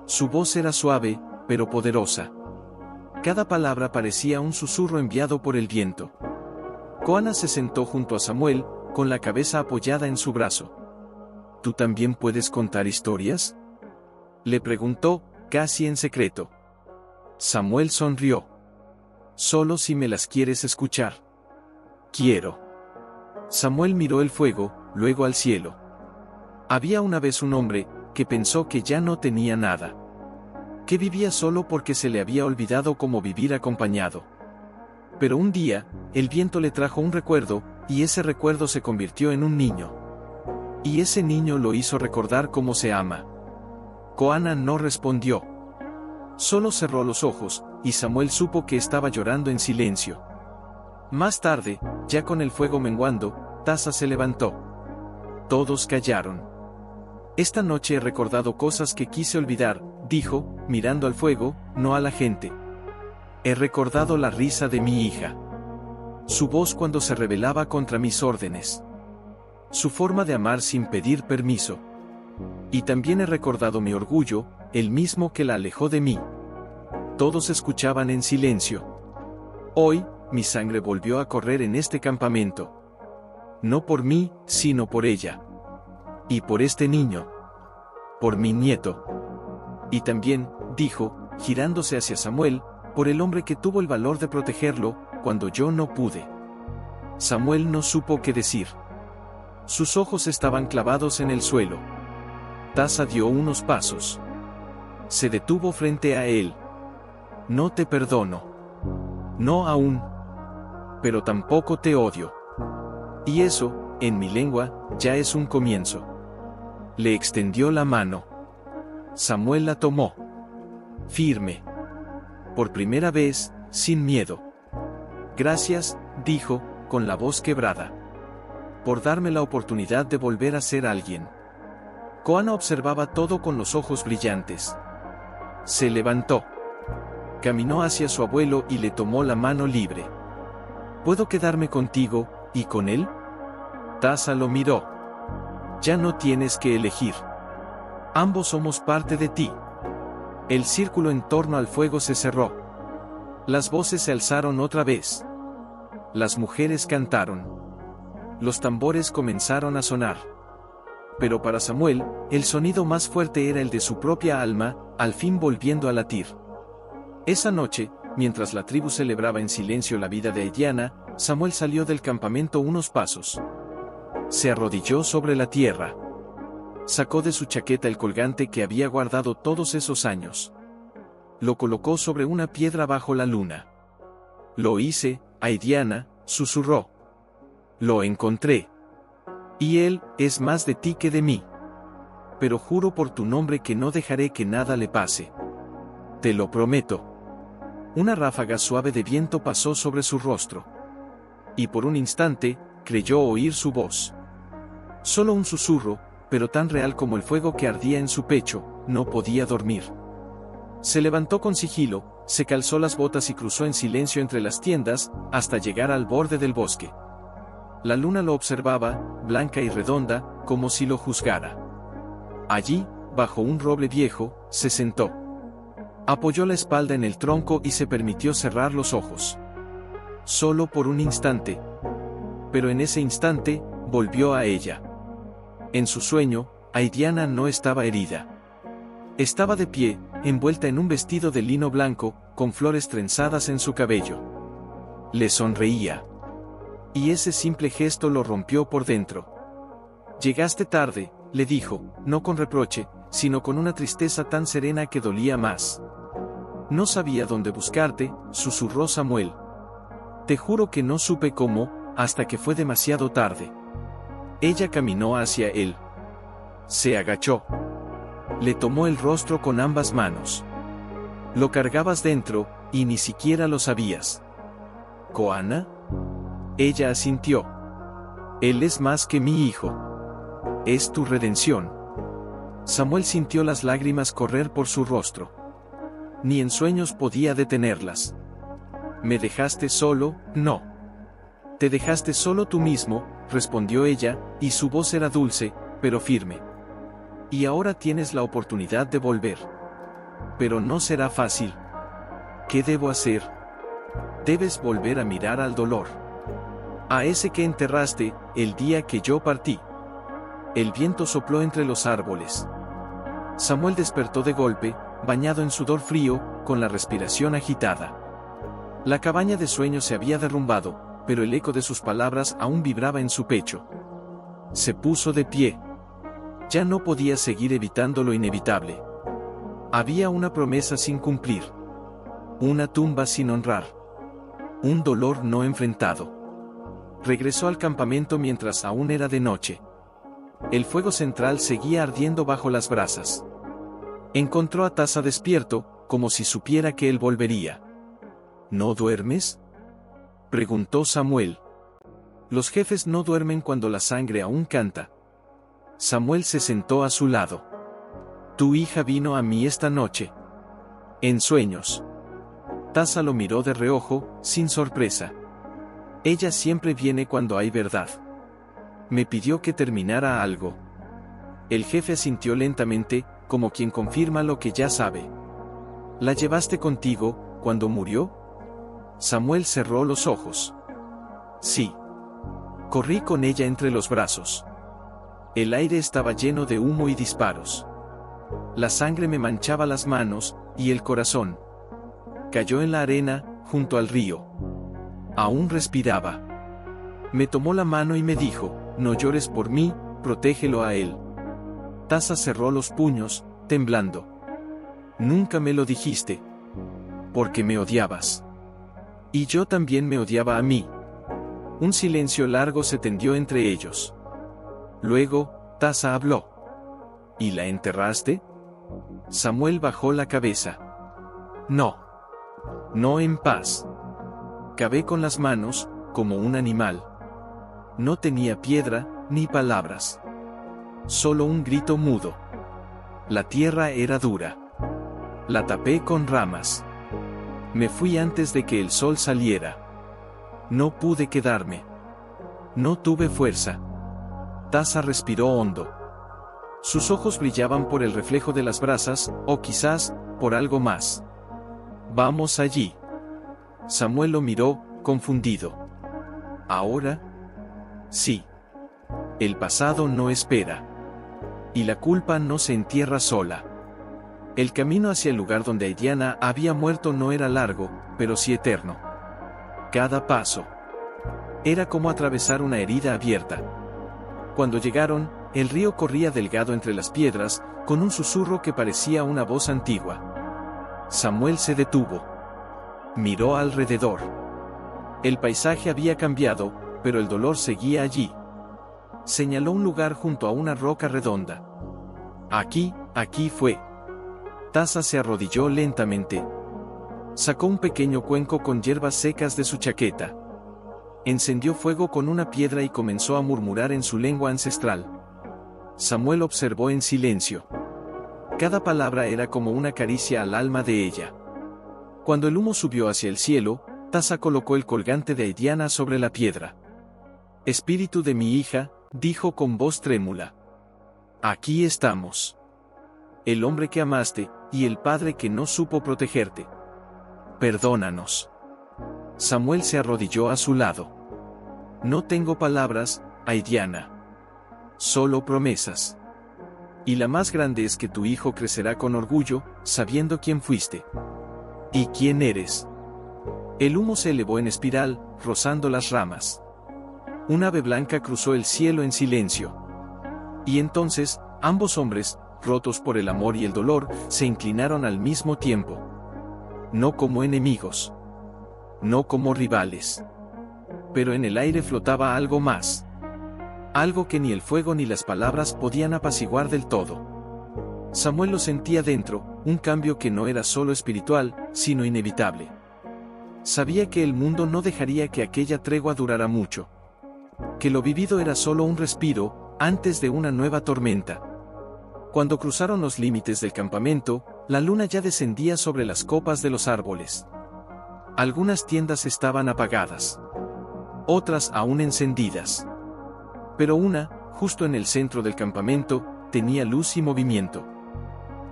Su voz era suave, pero poderosa. Cada palabra parecía un susurro enviado por el viento. Koana se sentó junto a Samuel, con la cabeza apoyada en su brazo. ¿Tú también puedes contar historias?, le preguntó, casi en secreto. Samuel sonrió. Solo si me las quieres escuchar. Quiero. Samuel miró el fuego, luego al cielo. Había una vez un hombre, que pensó que ya no tenía nada. Que vivía solo porque se le había olvidado cómo vivir acompañado. Pero un día, el viento le trajo un recuerdo, y ese recuerdo se convirtió en un niño. Y ese niño lo hizo recordar cómo se ama. Koana no respondió. Solo cerró los ojos, y Samuel supo que estaba llorando en silencio. Más tarde, ya con el fuego menguando, Tasa se levantó. Todos callaron. Esta noche he recordado cosas que quise olvidar, dijo, mirando al fuego, no a la gente. He recordado la risa de mi hija. Su voz cuando se rebelaba contra mis órdenes. Su forma de amar sin pedir permiso. Y también he recordado mi orgullo, el mismo que la alejó de mí. Todos escuchaban en silencio. Hoy, mi sangre volvió a correr en este campamento. No por mí, sino por ella. Y por este niño. Por mi nieto. Y también, dijo, girándose hacia Samuel, por el hombre que tuvo el valor de protegerlo, cuando yo no pude. Samuel no supo qué decir. Sus ojos estaban clavados en el suelo. Tasa dio unos pasos. Se detuvo frente a él. No te perdono. No aún. Pero tampoco te odio. Y eso, en mi lengua, ya es un comienzo. Le extendió la mano. Samuel la tomó. Firme. Por primera vez, sin miedo. Gracias, dijo, con la voz quebrada. Por darme la oportunidad de volver a ser alguien. Koana observaba todo con los ojos brillantes. Se levantó. Caminó hacia su abuelo y le tomó la mano libre. ¿Puedo quedarme contigo, y con él? Tasa lo miró. Ya no tienes que elegir. Ambos somos parte de ti. El círculo en torno al fuego se cerró. Las voces se alzaron otra vez. Las mujeres cantaron. Los tambores comenzaron a sonar. Pero para Samuel, el sonido más fuerte era el de su propia alma, al fin volviendo a latir. Esa noche, mientras la tribu celebraba en silencio la vida de Aidiana, Samuel salió del campamento unos pasos. Se arrodilló sobre la tierra. Sacó de su chaqueta el colgante que había guardado todos esos años. Lo colocó sobre una piedra bajo la luna. Lo hice, Aidiana, susurró. Lo encontré. Y él es más de ti que de mí. Pero juro por tu nombre que no dejaré que nada le pase. Te lo prometo. Una ráfaga suave de viento pasó sobre su rostro. Y por un instante, creyó oír su voz. Solo un susurro, pero tan real como el fuego que ardía en su pecho, no podía dormir. Se levantó con sigilo, se calzó las botas y cruzó en silencio entre las tiendas, hasta llegar al borde del bosque. La luna lo observaba, blanca y redonda, como si lo juzgara. Allí, bajo un roble viejo, se sentó. Apoyó la espalda en el tronco y se permitió cerrar los ojos. Solo por un instante. Pero en ese instante, volvió a ella. En su sueño, Aidiana no estaba herida. Estaba de pie, envuelta en un vestido de lino blanco, con flores trenzadas en su cabello. Le sonreía. Y ese simple gesto lo rompió por dentro. Llegaste tarde, le dijo, no con reproche, sino con una tristeza tan serena que dolía más. No sabía dónde buscarte, susurró Samuel. Te juro que no supe cómo, hasta que fue demasiado tarde. Ella caminó hacia él. Se agachó. Le tomó el rostro con ambas manos. Lo cargabas dentro, y ni siquiera lo sabías. ¿Koana? Ella asintió. Él es más que mi hijo. Es tu redención. Samuel sintió las lágrimas correr por su rostro. Ni en sueños podía detenerlas. ¿Me dejaste solo? No. Te dejaste solo tú mismo, respondió ella, y su voz era dulce, pero firme. Y ahora tienes la oportunidad de volver. Pero no será fácil. ¿Qué debo hacer? Debes volver a mirar al dolor. A ese que enterraste, el día que yo partí. El viento sopló entre los árboles. Samuel despertó de golpe, bañado en sudor frío, con la respiración agitada. La cabaña de sueño se había derrumbado, pero el eco de sus palabras aún vibraba en su pecho. Se puso de pie. Ya no podía seguir evitando lo inevitable. Había una promesa sin cumplir. Una tumba sin honrar. Un dolor no enfrentado. Regresó al campamento mientras aún era de noche. El fuego central seguía ardiendo bajo las brasas. Encontró a Tasa despierto, como si supiera que él volvería. ¿No duermes?, preguntó Samuel. Los jefes no duermen cuando la sangre aún canta. Samuel se sentó a su lado. Tu hija vino a mí esta noche. En sueños. Tasa lo miró de reojo, sin sorpresa. Ella siempre viene cuando hay verdad. Me pidió que terminara algo. El jefe asintió lentamente, como quien confirma lo que ya sabe. ¿La llevaste contigo, cuando murió? Samuel cerró los ojos. Sí. Corrí con ella entre los brazos. El aire estaba lleno de humo y disparos. La sangre me manchaba las manos, y el corazón. Cayó en la arena, junto al río. Aún respiraba. Me tomó la mano y me dijo, no llores por mí, protégelo a él. Tasa cerró los puños, temblando. Nunca me lo dijiste. Porque me odiabas. Y yo también me odiaba a mí. Un silencio largo se tendió entre ellos. Luego, Tasa habló. ¿Y la enterraste? Samuel bajó la cabeza. No. No en paz. Cavé con las manos, como un animal. No tenía piedra, ni palabras. Solo un grito mudo. La tierra era dura. La tapé con ramas. Me fui antes de que el sol saliera. No pude quedarme. No tuve fuerza. Tasa respiró hondo. Sus ojos brillaban por el reflejo de las brasas, o quizás, por algo más. Vamos allí. Samuel lo miró, confundido. ¿Ahora? Sí. El pasado no espera. Y la culpa no se entierra sola. El camino hacia el lugar donde Diana había muerto no era largo, pero sí eterno. Cada paso era como atravesar una herida abierta. Cuando llegaron, el río corría delgado entre las piedras, con un susurro que parecía una voz antigua. Samuel se detuvo. Miró alrededor. El paisaje había cambiado, pero el dolor seguía allí. Señaló un lugar junto a una roca redonda. Aquí fue. Tasa se arrodilló lentamente. Sacó un pequeño cuenco con hierbas secas de su chaqueta. Encendió fuego con una piedra y comenzó a murmurar en su lengua ancestral. Samuel observó en silencio. Cada palabra era como una caricia al alma de ella. Cuando el humo subió hacia el cielo, Tasa colocó el colgante de Diana sobre la piedra. Espíritu de mi hija, dijo con voz trémula. Aquí estamos. El hombre que amaste, y el padre que no supo protegerte. Perdónanos. Samuel se arrodilló a su lado. No tengo palabras, Diana. Solo promesas. Y la más grande es que tu hijo crecerá con orgullo, sabiendo quién fuiste. ¿Y quién eres? El humo se elevó en espiral, rozando las ramas. Un ave blanca cruzó el cielo en silencio. Y entonces, ambos hombres, rotos por el amor y el dolor, se inclinaron al mismo tiempo. No como enemigos. No como rivales. Pero en el aire flotaba algo más. Algo que ni el fuego ni las palabras podían apaciguar del todo. Samuel lo sentía dentro, un cambio que no era solo espiritual, sino inevitable. Sabía que el mundo no dejaría que aquella tregua durara mucho. Que lo vivido era solo un respiro, antes de una nueva tormenta. Cuando cruzaron los límites del campamento, la luna ya descendía sobre las copas de los árboles. Algunas tiendas estaban apagadas. Otras aún encendidas. Pero una, justo en el centro del campamento, tenía luz y movimiento.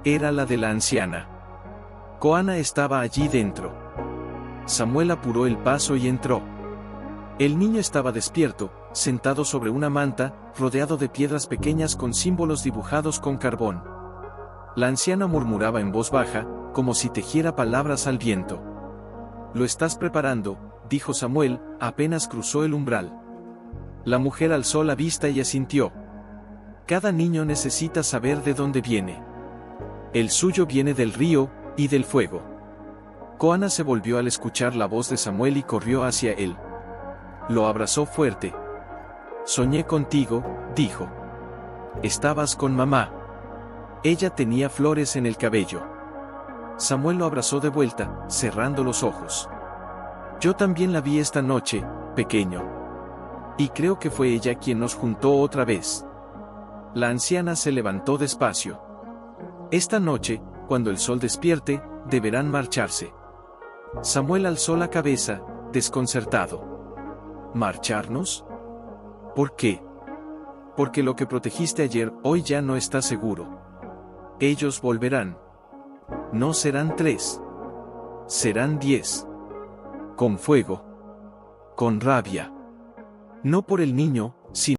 Era la de la anciana. Koana estaba allí dentro. Samuel apuró el paso y entró. El niño estaba despierto, sentado sobre una manta, rodeado de piedras pequeñas con símbolos dibujados con carbón. La anciana murmuraba en voz baja, como si tejiera palabras al viento. «Lo estás preparando», dijo Samuel, apenas cruzó el umbral. La mujer alzó la vista y asintió. Cada niño necesita saber de dónde viene. El suyo viene del río, y del fuego. Koana se volvió al escuchar la voz de Samuel y corrió hacia él. Lo abrazó fuerte. «Soñé contigo», dijo. «Estabas con mamá. Ella tenía flores en el cabello». Samuel lo abrazó de vuelta, cerrando los ojos. «Yo también la vi esta noche, pequeño. Y creo que fue ella quien nos juntó otra vez». La anciana se levantó despacio. «Esta noche, cuando el sol despierte, deberán marcharse». Samuel alzó la cabeza, desconcertado. ¿Marcharnos? ¿Por qué? Porque lo que protegiste ayer, hoy ya no está seguro. Ellos volverán. No serán 3. Serán 10. Con fuego. Con rabia. No por el niño, sino